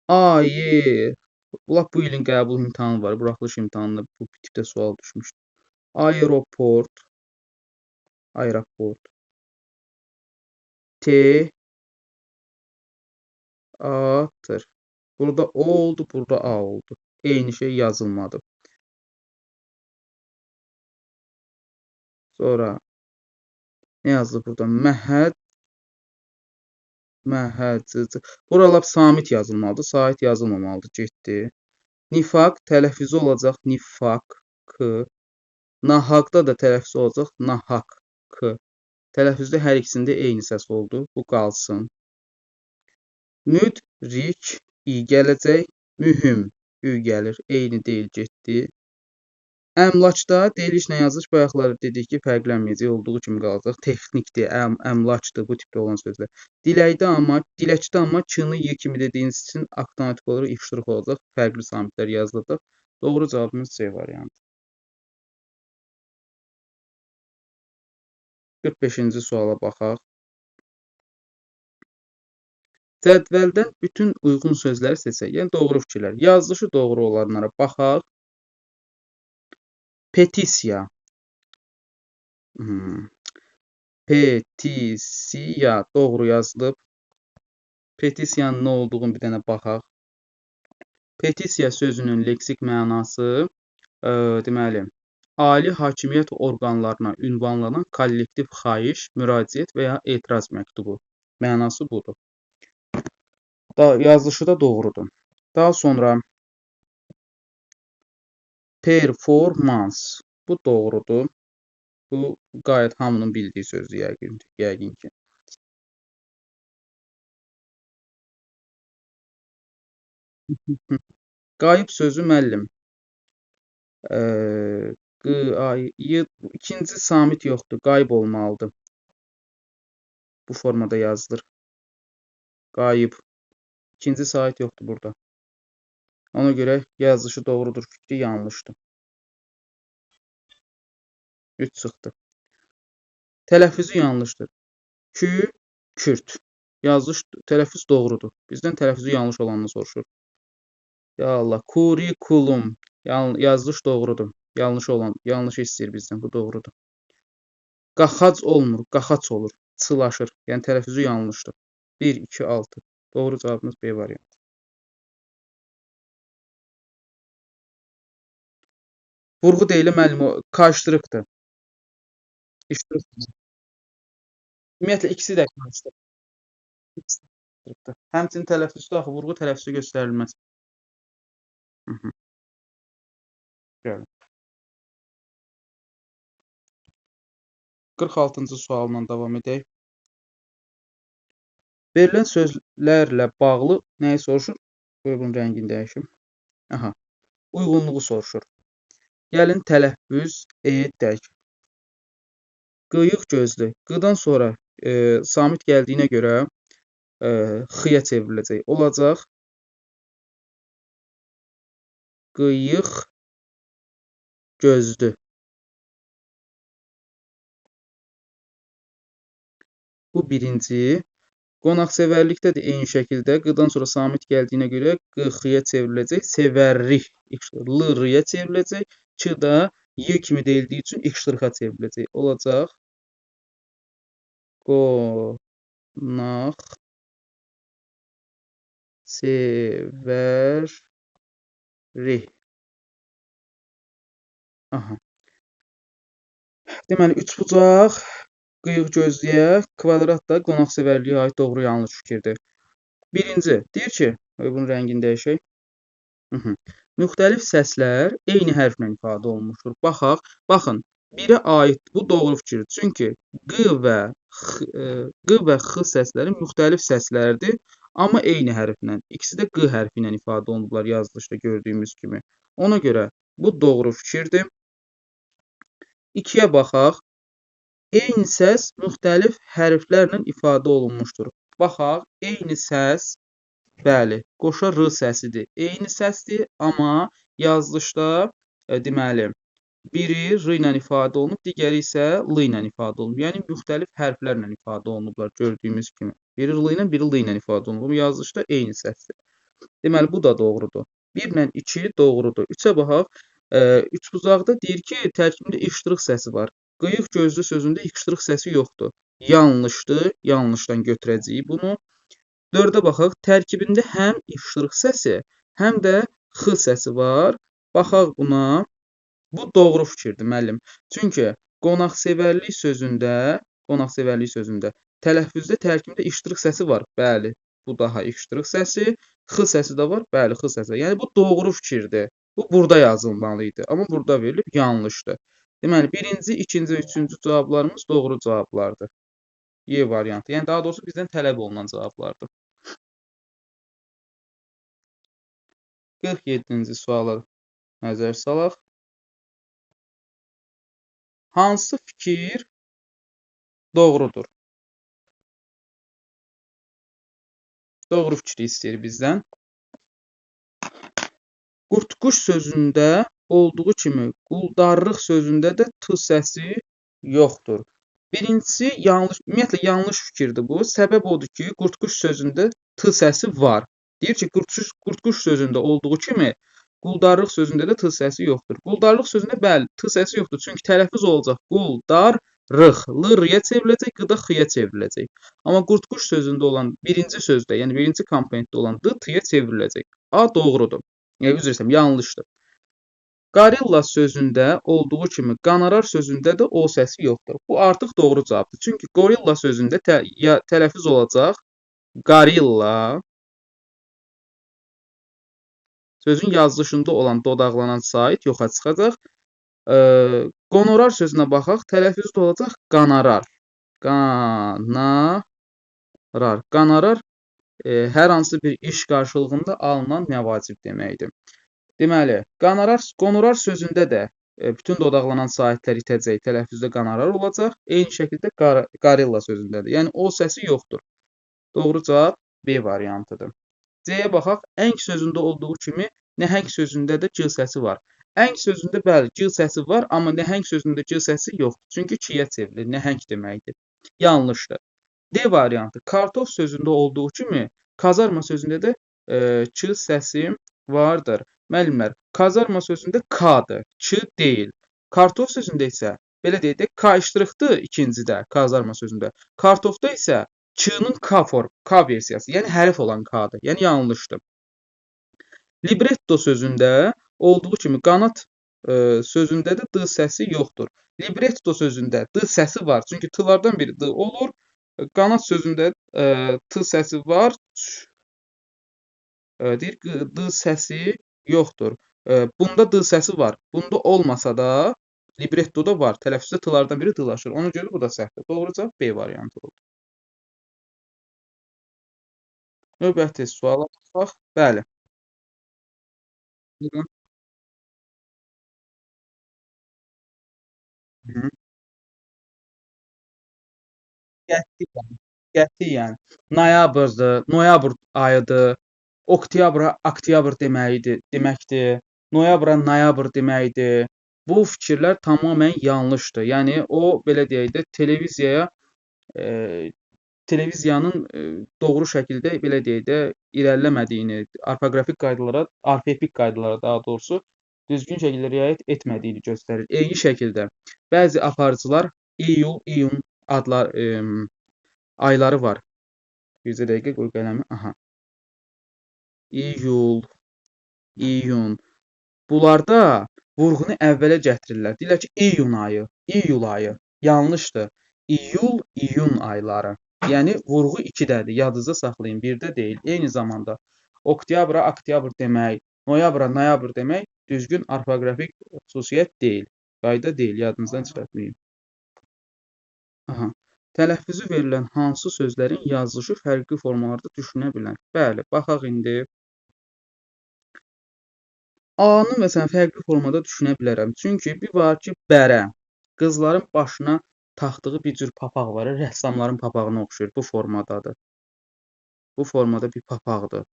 Ay, bu ilin qəbul imtahanı var. Buraxılış imtahanında bu tipdə sual düşmüşdü. Aeroport. Aeroport. Teatr. Burada O oldu, burada A oldu. Eyni şey yazılmadı. Sonra nə yazılır burada? Məhəccıc. Bura lap samit yazılmalıdır. Sait yazılmamalıdır. Getdi. Nifaq tələffüzü olacaq nifaq k. Nahaqda da tələffüzü olacaq nahaq k. Tələffüzdə hər ikisində eyni səs oldu. Bu qalsın. Müdrik i gələcək. Mühüm ü gəlir. Eyni deyil, getdi. Əmlakda deyilişlə yazılış bayaqları dedik ki, fərqlənməyəcək, olduğu kimi qalacaq. Texnikdir, əmlakdır, bu tipdə olan sözlər. Diləkdə amma k-nı y kimi dediyiniz üçün avtomatik olaraq ifşırıq olacaq. Fərqli samitlər yazılacaq. Doğru cavabımız C variantı. 45-ci suala baxaq. Cədvəldən bütün uyğun sözləri seçək. Yəni doğru fikirlər. Yazılışı doğru olanlara baxaq. Petisiya. Petisiya doğru yazılıb. Petisiyanın nə olduğunu bir dənə baxaq. Petisiya sözünün leksik mənası deməli, ali hakimiyyət orqanlarına ünvanlanan kollektiv xahiş, müraciət və ya etiraz məktubu. Mənası budur. Yazılışı da doğrudur. Daha sonra performans. Bu doğrudur. Bu qayət hamının bildiyi sözdür yəqin ki. Qayıb sözü müəllim. İkinci samit yoxdur. Qayıb olmalıdır. Bu formada yazılır. Qayıb. İkinci sait yoxdur burada. Ona görə yazılışı doğrudur, fikri yanlışdır. 3 çıxdı. Tələffüzü yanlışdır. Kürt. Yazılış, tələffüz doğrudur. Bizdən tələffüzü yanlış olanını soruşur. Ya Allah, kurikulum. Yazılış doğrudur. Yanlış istəyir bizdən. Bu doğrudur. Qaxac olmur, qaxac olur. Çılaşır. Yəni tələffüzü yanlışdır. 1, 2, 6. Doğru cavabımız B variantı. Vurğu deyili müəllim, karşıdırıqdır. Ümumiyyətlə ikisi də karşıdırıqdır. Həmçinin tələffüzdə axı vurğu tələffüzü göstərilməz. Gəlin. 46-cı sualla davam edək. Verilən sözlərlə bağlı nəyi soruşur? Bunun rəngini dəyişim. Aha. Uyğunluğu soruşur. Gəlin tələffüz edək. Qıyıq gözlü. Qıdan sonra samit gəldiyinə görə x-ya çevriləcək. Olacaq. Qıyıq gözlü. Bu birinci. Qonaqsevərlikdə də eyni şəkildə qdan sonra samit gəldiyinə görə q x-ya çevriləcək. Sevərlik l r-ya çevriləcək. Ç da y kimi deyildiyi üçün x-a çevriləcək. Olacaq qonaqsevərik. Aha. Deməli, üçbucaq, qıyıq gözlüyə, kvadrat da qonaqsevərliyə aid doğru yanlış fikirdir. Birinci, deyir ki, bunun rəngini dəyişək. Müxtəlif səslər eyni hərflə ifadə olunmuşdur. Baxın, birə aid bu doğru fikirdir. Çünki q və x səsləri müxtəlif səslərdir, amma eyni hərflə. İkisi də q hərfi ilə ifadə olunublar yazılışda gördüyümüz kimi. Ona görə bu doğru fikirdir. 2-yə baxaq. Eyni səs müxtəlif hərflərlə ifadə olunmuşdur. Baxaq, eyni səs, bəli, qoşa r səsidir. Eyni səsdir, amma yazılışda deməli, biri r ilə ifadə olunub, digəri isə l ilə ifadə olunub. Yəni, müxtəlif hərflərlə ifadə olunublar gördüyümüz kimi. Biri r ilə, biri l ilə ifadə olunub. Yazılışda eyni səsdir. Deməli, bu da doğrudur. 1 ilə 2 doğrudur. 3-ə baxaq. Üçbucaqda deyir ki, tərkibində x-lıq səsi var. Qıyıq gözlü sözündə x-lıq səsi yoxdur. Yanlışdır. Yanlışdan götürəcəyik bunu. 4-ə baxaq. Tərkibində həm x-lıq səsi, həm də x səsi var. Baxaq buna. Bu doğru fikirdir, müəllim. Çünki qonaqsevərlik sözündə tələffüzdə tərkibində x-lıq səsi var. Bəli, bu daha x-lıq səsi. X səsi də var. Bəli, x səsi. Yəni, bu doğru fikirdir. Bu, burada yazılmalıydı. Amma burada verilib yanlışdır. Deməli, birinci, ikinci və üçüncü cavablarımız doğru cavablardır. Y variantı. Yəni, daha doğrusu bizdən tələb olunan cavablardır. 47-ci suala nəzər salaq. Hansı fikir doğrudur? Doğru fikri istəyir bizdən. Qurtquş sözündə olduğu kimi quldarlıq sözündə də t səsi yoxdur. Birincisi, ümumiyyətlə, yanlış fikirdir bu. Səbəb odur ki, qurtquş sözündə t səsi var. Deyir ki, qurtquş sözündə olduğu kimi quldarlıq sözündə də t səsi yoxdur. Quldarlıq sözündə bəli, t səsi yoxdur. Çünki tələffüz olacaq quldarlıq. L-r-ya çevriləcək, q da x-ya çevriləcək. Amma qurtquş sözündə olan birinci sözdə, yəni birinci komponentdə olan d t-ya çevriləcək. A doğrudur. Üzr istəyirəm, yanlışdır. Gorilla sözündə olduğu kimi qonorar sözündə də o səsi yoxdur. Bu artıq doğru cavabdır. Çünki gorilla sözündə tələffüz olacaq gorilla. Sözün yazılışında olan dodaqlanan sait yoxa çıxacaq. Qonorar sözünə baxaq, tələffüzdə olacaq qonorar. Qonorar. Qonorar hər hansı bir iş qarşılığında alınan məvacib deməkdir. Deməli, qonorar sözündə də bütün dodaqlanan saitlər itəcək, tələffüzdə qonorar olacaq. Eyni şəkildə gorilla sözündə də. Yəni, o səsi yoxdur. Doğru cavab B variantıdır. C-yə baxaq. Əng sözündə olduğu kimi nəhəng sözündə də c səsi var. Əng sözündə bəli, c səsi var, amma nəhəng sözündə c səsi yoxdur. Çünki ç-yə çevrilir, nəhəng deməkdir. Yanlışdır. D variantı. Kartof sözündə olduğu kimi kazarma sözündə də ç səsi vardır. Müəllimlər, kazarma sözündə k-dır, ç deyil. Kartof sözündə isə, belə deyək də, k-iştırıqdır ikincidə, kazarma sözündə. Kartofda isə ç-nın k versiyası, yəni hərf olan k-dır. Yəni yanlışdır. Libretto sözündə olduğu kimi qanat sözündə də d səsi yoxdur. Libretto sözündə d səsi var, çünki t-lardan biri d olur. Qanat sözündə t səsi var, deyir d səsi yoxdur. Bunda d səsi var. Bunda olmasa da librettoda var. Tələffüzdə t-lardan biri d-laşır. Ona görə bu da səhvdir. Doğru cavab B variantı oldu. Növbəti suala baxaq. Bəli. Qətiyyən. Noyabrdır, noyabr ayıdır. Oktyabra oktyabr deməkdir. Noyabra noyabr deməkdir. Bu fikirlər tamamilə yanlışdır. Yəni o belə deyək də televiziyanın doğru şəkildə belə deyək də irəliləmədiyini, orfoepik qaydalara daha doğrusu düzgün şəkildə riayət etmədiyini göstərir. Eyni şəkildə bəzi aparıcılar iyul, iyun adlar ayları var. Bircə dəqiqə qoy qələmi. Aha. İyul, iyun. Bunlarda vurğunu əvvələ gətirirlər. Deyirlər ki, iyun ayı, iyul ayı. Yanlışdır. İyul, iyun ayları. Yəni vurğu 2-dədir. Yadınızda saxlayın, 1-də deyil. Eyni zamanda oktyabra oktyabr demək, noyabra noyabr demək düzgün orfoqrafik xüsusiyyət deyil. Qayda deyil, yadınızdan çıxartmayın. Aha. Tələffüzü verilən hansı sözlərin yazılışı fərqli formalarda düşünə bilər? Bəli, baxaq indi. A-nı məsələn fərqli formada düşünə bilərəm. Çünki bir var ki, bərə. Qızların başına taxdığı bir cür papaq var. Rəssamların papağına oxşuyur. Bu formadadır. Bu formada bir papaqdır.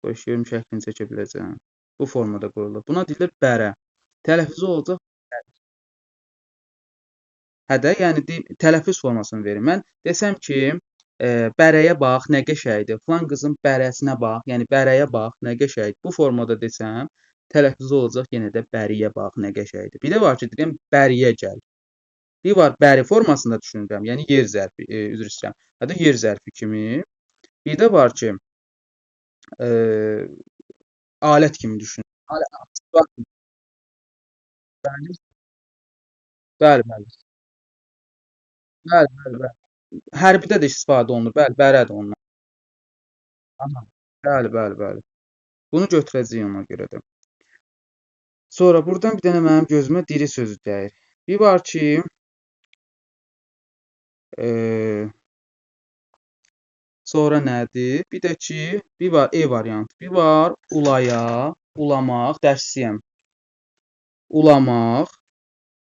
Qoşuyorum şəklini çəkə biləcəm. Bu formada qoyulur. Buna deyilir bərə. Tələffüzü olacaq. Hə də, yəni tələffüz formasını verin. Mən desəm ki, bərəyə bax, nə qəşəngdir. Filan qızın bərəsinə bax, yəni bərəyə bax, nə qəşəngdir. Bu formada desəm, tələffüzü olacaq yenə də bəriyə bax, nə qəşəngdir. Bir də var ki, deyirəm bəriyə gəl. Bir var bəri formasında düşünürəm, yəni yer zərfi, üzr istəyirəm. Hə də yer zərfi kimi. Bir də var ki, alət kimi düşünün. Bəli, bəli. Bəli, bəli, bəli. Hərbidə də istifadə olunur. Bəli, bərədir ondan. Aha. Bəli, bəli, bəli. Bunu götürəcəyik ona görə də. Sonra buradan bir dənə mənim gözümə diri sözü dəyir. Bir var ki, sonra nədir? Bir də ki, bir var E variantı. Bir var ulaya, ulamaq, dərsiyəm. Ulamaq.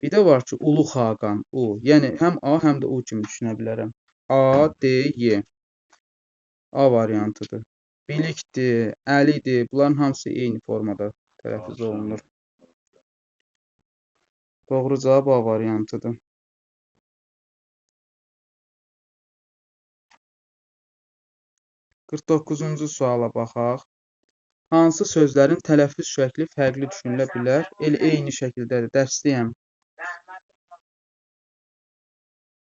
Bir də var ki, ulu xaqan, u. Yəni həm A, həm də U kimi düşünə bilərəm. A, D, Y. A variantıdır. Bilikdir, əlidir. Bunların hamısı eyni formada tələffüz olunur. Doğru cavab A variantıdır. Qırx doqquzuncu suala baxaq. Hansı sözlərin tələffüz şəkli fərqli düşünülə bilər? Elə eyni şəkildədir. Dərsliyəm.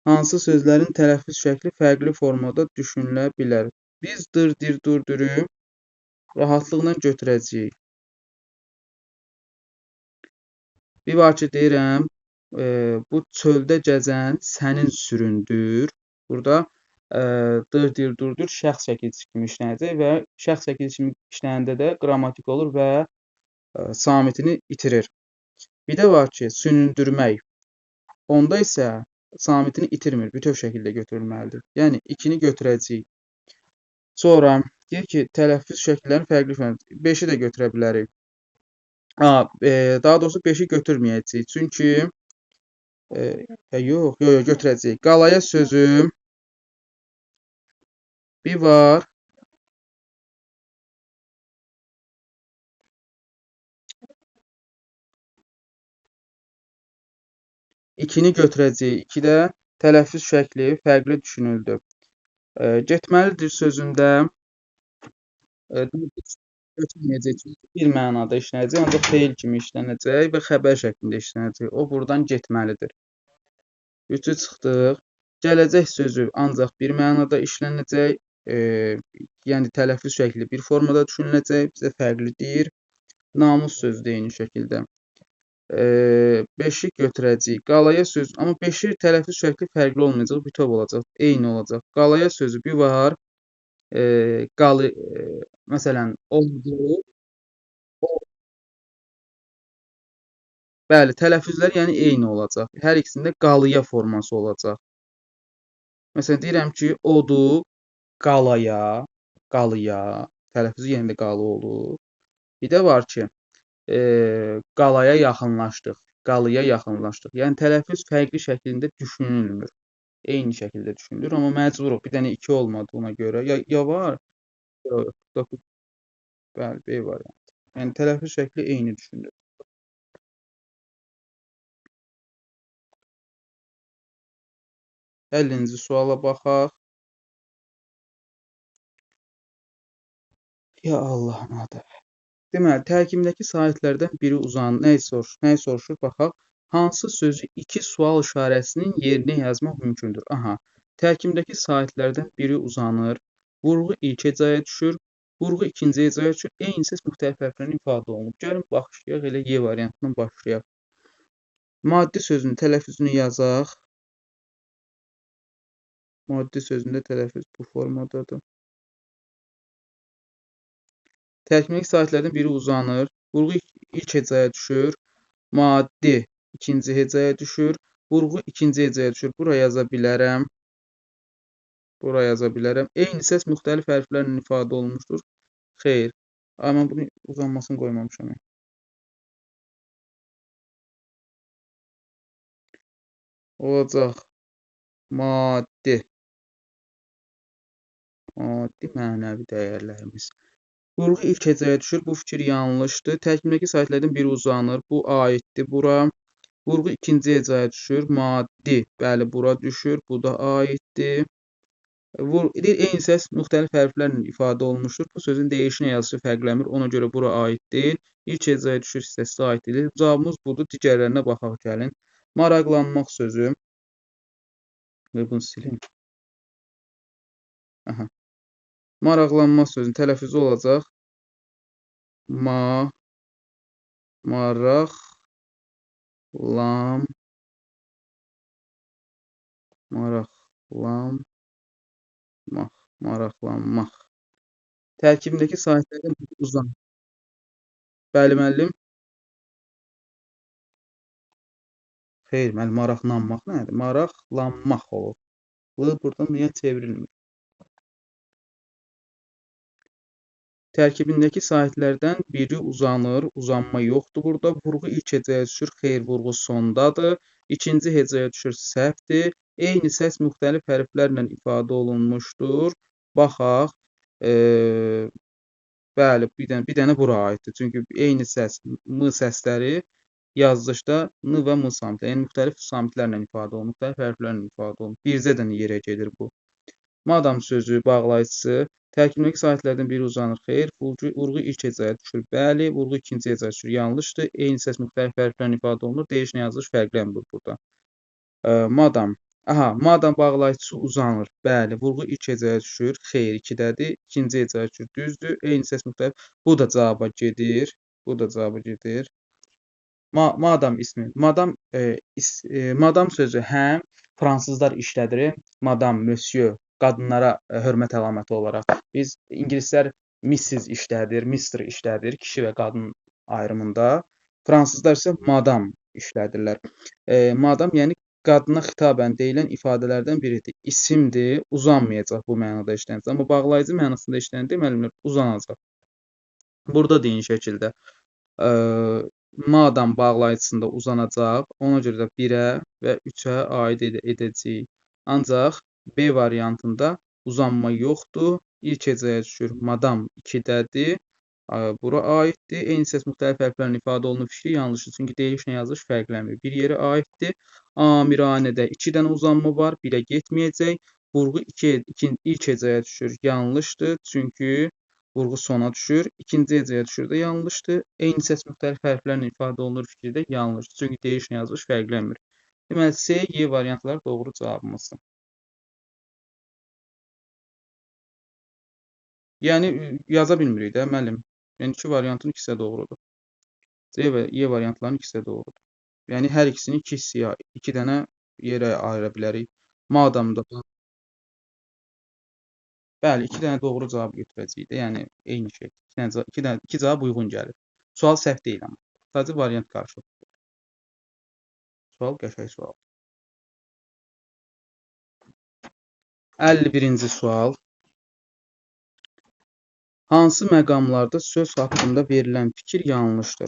Hansı sözlərin tələffüz şəkli fərqli formada düşünülə bilər? Biz dır, dir, dur, dürü rahatlıqla götürəcəyik. Bir var ki, deyirəm, bu çöldə gəzən sənin süründür. Burada dır, dir, durdur şəxs şəkilçisi kimi işlənəcək və şəxs şəkilçisi kimi işlənəndə də qrammatik olur və samitini itirir. Bir də var ki, süründürmək. Onda isə samitini itirmir, bütöv şəkildə götürülməlidir. Yəni 2-ni götürəcəyik. Sonra deyir ki, tələffüz şəkillərinin fərqli forması. 5-i də götürə bilərik. Daha doğrusu 5-i götürməyəcəyik. Çünki yox, götürəcəyik. Qalaya sözü bir var. İkini götürəcəyik. 2-də tələffüz şəkli fərqli düşünüldü. Getməlidir sözündə götürməyəcək. Çünki bir mənada işlənəcək, ancaq feil kimi işlənəcək və xəbər şəklində işlənəcək. O buradan getməlidir. 3-ü çıxdıq. Gələcək sözü ancaq bir mənada işlənəcək. Yəni tələffüz şəkli bir formada düşünüləcək. Bizə fərqli deyir. Namus sözü də eyni şəkildə. 5-i götürəcəyik. Qalaya söz, amma 5-i tələffüz şəkli fərqli olmayacaq, bütöv olacaq, eyni olacaq. Qalaya sözü bir var. Qalı, məsələn, oldu. Bəli, tələffüzlər yəni eyni olacaq. Hər ikisində qalıya forması olacaq. Məsələn, deyirəm ki, odu qalaya, qalıya, tələffüzü yenə də qalı olur. Bir də var ki, qalaya yaxınlaşdıq, qalıya yaxınlaşdıq. Yəni tələffüz fərqli şəklində düşünülmür. Eyni şəkildə düşünülür, amma məcburuq. Bir dənə 2 olmadı ona görə. Ya var? Yox. Bəli, B variantı. Yəni tələffüz şəkli eyni düşünülür. 50-ci suala baxaq. Ya Allahın adı. Deməli, tərkibindəki sahitlərdən biri uzanır. Nəyi soruşur? Baxaq. Hansı sözü iki sual işarəsinin yerinə yazmaq mümkündür? Aha. Tərkibindəki sahitlərdən biri uzanır. Vurğu ilk hecəyə düşür. Vurğu ikinci hecəyə düşür. Eyni səs müxtəlif hərflərlə ifadə olunur. Gəlin başlayaq, elə Y variantından başlayaq. Maddi sözünün tələffüzünü yazaq. Maddi sözündə tələffüz bu formadadır. Tərkibindəki sahitlərdən biri uzanır. Vurğu ilk hecəyə düşür. Maddi ikinci hecəyə düşür. Vurğu ikinci hecəyə düşür. Bura yaza bilərəm. Bura yaza bilərəm. Eyni səs müxtəlif hərflərlə ifadə olunmuşdur. Xeyr. Amma bunu uzanmasını qoymamışam. Olacaq. Maddi. Maddi mənəvi dəyərlərimiz. Vurğu ilk hecəyə düşür. Bu fikir yanlışdır. Tərkibindəki sahitlərdən biri uzanır. Bu aiddir bura. Vurğu ikinci hecəyə düşür. Maddi. Bəli, bura düşür. Bu da aiddir. Eyni səs müxtəlif hərflərlə ifadə olunmuşdur. Bu sözün dəyişinə yazısı fərqlənmir. Ona görə bura aid deyil. İlk hecəyə düşür hissəsi aid deyil. Cavabımız budur. Digərlərinə baxaq gəlin. Maraqlanmaq sözü. Və bunu silin. Aha. Maraqlanmaq sözünün tələffüzü olacaq. Maraqlanmaq. Maraqlanmaq. Tərkibindəki sahitlərdən biri uzan. Bəli, müəllim. Xeyr, müəllim, maraqlanmaq nədir? Maraqlanmaq olur. Bu buradan niyə çevrilmir? Tərkibindəki sahitlərdən biri uzanır. Uzanma yoxdur burada. Vurğu ilk hecəyə düşür. Xeyr, vurğu sondadır. İkinci hecəyə düşür. Səhvdir. Eyni səs müxtəlif hərflərlə ifadə olunmuşdur. Baxaq. Bəli, bir dənə bura aiddir. Çünki eyni səs, M səsləri yazılışda N və M samitləri, yəni müxtəlif samitlərlə ifadə olunur, müxtəlif hərflərlə ifadə olunur. Bircə dənə yerə gedir bu. Madam sözü, bağlayıcısı, tərkibindəki sahitlərdən biri uzanır. Xeyr, vurğu ilk hecəyə düşür. Bəli, vurğu ikinci hecəyə düşür. Yanlışdır. Eyni səs müxtəlif hərflərlə ifadə olunur. Dəyişən yazılış fərqlənmir burada. Madam. Aha, madam bağlayıcısı uzanır. Bəli, vurğu ilk hecəyə düşür. Xeyr, 2-dədir. İkinci hecəyə düşür. Düzdür. Eyni səs müxtəlif. Bu da cavaba gedir. Bu da cavaba gedir. Madam ismi. Madam sözü həm fransızlar işlədir. Madam, monsieur, qadınlara hörmət əlaməti olaraq. Biz ingilislər Mrs. işlədir, Mr. işlədir, kişi və qadın ayrımında. Fransızlar isə madam işlədirlər. Madam, yəni qadına xitabən deyilən ifadələrdən biridir. İsimdir, uzanmayacaq bu mənada işlənəcək. Amma bağlayıcı mənasında işlənir, müəllimlər uzanacaq. Burada deyin şəkildə. Madam bağlayıcısında uzanacaq. Ona görə də 1-ə və 3-ə aid edəcəyik. Ancaq B variantında uzanma yoxdur. İlk hecəyə düşür. Madam 2-dədir. Bura aiddir. Eyni səs müxtəlif hərflərlə ifadə olunur. Fikri yanlışdır. Çünki dəyişən yazılış fərqlənmir. Bir yerə aiddir. Amiranədə 2 dənə uzanma var. 1-ə getməyəcək. Vurğu ilk hecəyə düşür. Yanlışdır. Çünki vurğu sona düşür. İkinci hecəyə düşür də yanlışdır. Eyni səs müxtəlif hərflərlə ifadə olunur. Fikri də yanlışdır. Çünki dəyişən yazılış fərqlənmir. Deməli, C, Y variantlar doğru cavabımızdır. Yəni, yaza bilmirik də, müəllim. Yəni, 2 variantın ikisi də doğrudur. C və Y variantlarının ikisi də doğrudur. Yəni, hər ikisini 2 hissəyə, 2 dənə yerə ayıra bilərik. Madam da. Bəli, 2 dənə doğru cavab götürəcəyik də, yəni eyni şey. 2 cavab uyğun gəlir. Sual səhv deyil amma. Sadəcə variant qarışıq. Sual qəşəng sual. 51-ci sual. Hansı məqamlarda söz haqqında verilən fikir yanlışdır?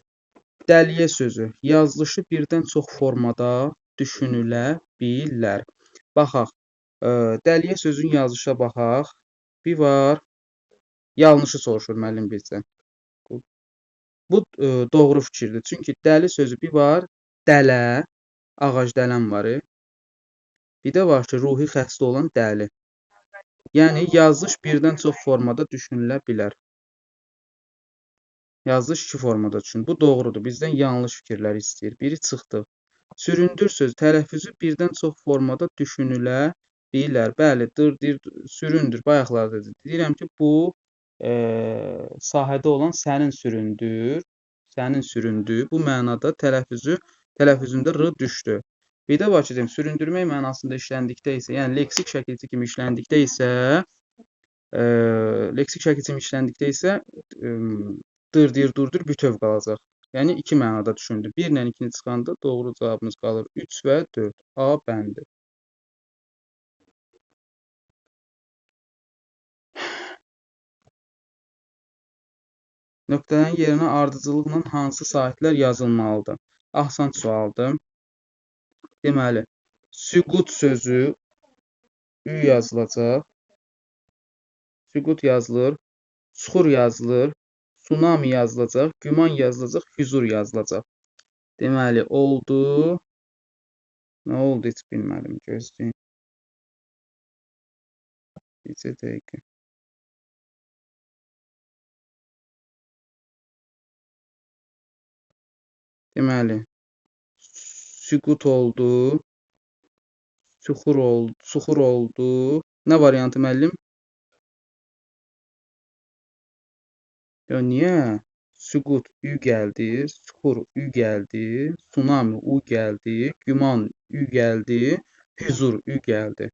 Dəliyə sözü. Yazılışı birdən çox formada düşünülə bilər. Baxaq. Dəliyə sözünün yazılışa baxaq. Bir var. Yanlışı soruşur müəllim bizdən. Bu doğru fikirdir. Çünki dəli sözü bir var. Dələ. Ağac dələm var. Bir də var ki, ruhi xəstə olan dəli. Yəni yazılış birdən çox formada düşünülə bilər. Yazılış iki formada düşün. Bu doğrudur. Bizdən yanlış fikirlər istəyir. Biri çıxdı. Süründür sözü tələffüzü birdən çox formada düşünülə bilər. Bəli, deyir, süründür. Bayaqlarda deyirəm ki, bu sahədə olan sənin süründür. Sənin süründü. Bu mənada tələffüzündə r düşdü. Bir də var ki, deyim, süründürmək mənasında işləndikdə isə, yəni leksik şəkilçi kimi işləndikdə isə, dır, durdur, bütöv qalacaq. Yəni iki mənada düşündü. 1 ilə 2-ni çıxanda doğru cavabımız qalır 3 və 4. A bəndi. Nöqtələrin yerinə ardıcıllıqla hansı sahitlər yazılmalıdır? Asan sualdır. Deməli, süqut sözü ü yazılacaq. Süqut yazılır. Çuxur yazılır. Tsunami yazılacaq. Güman yazılacaq. Hüzur yazılacaq. Deməli, oldu. Nə oldu heç bilmədim. Gözləyin. Bircə dəqiqə. Deməli, süqut oldu. Çuxur oldu. Nə variantı müəllim? Ya niyə? Süqut ü gəldi, çuxur ü gəldi, tsunami u gəldi, güman ü gəldi, hüzur ü gəldi.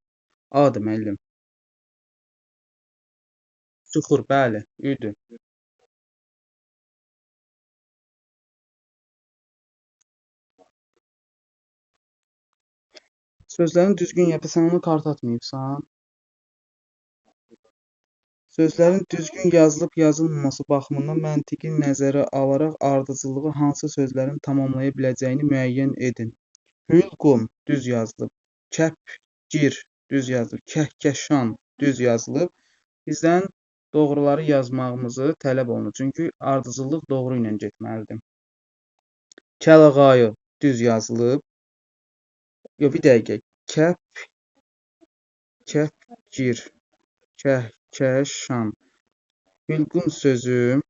Adı müəllim. Çuxur, bəli, üdür. Sözlərin düzgün sən onu kart atmayıbsan. Sözlərin düzgün yazılıb yazılmaması baxımından məntiqi nəzərə alaraq ardıcıllığı hansı sözlərin tamamlaya biləcəyini müəyyən edin. Hülqum düz yazılıb. Kəpgir düz yazılıb. Kəhkəşan düz yazılıb. Bizdən doğruları yazmağımızı tələb olunur. Çünki ardıcıllıq doğru ilə getməlidir. Kəlağayı düz yazılıb. Yox, bir dəqiqə. Kəpgir, kəhkəşan. Hülqum sözü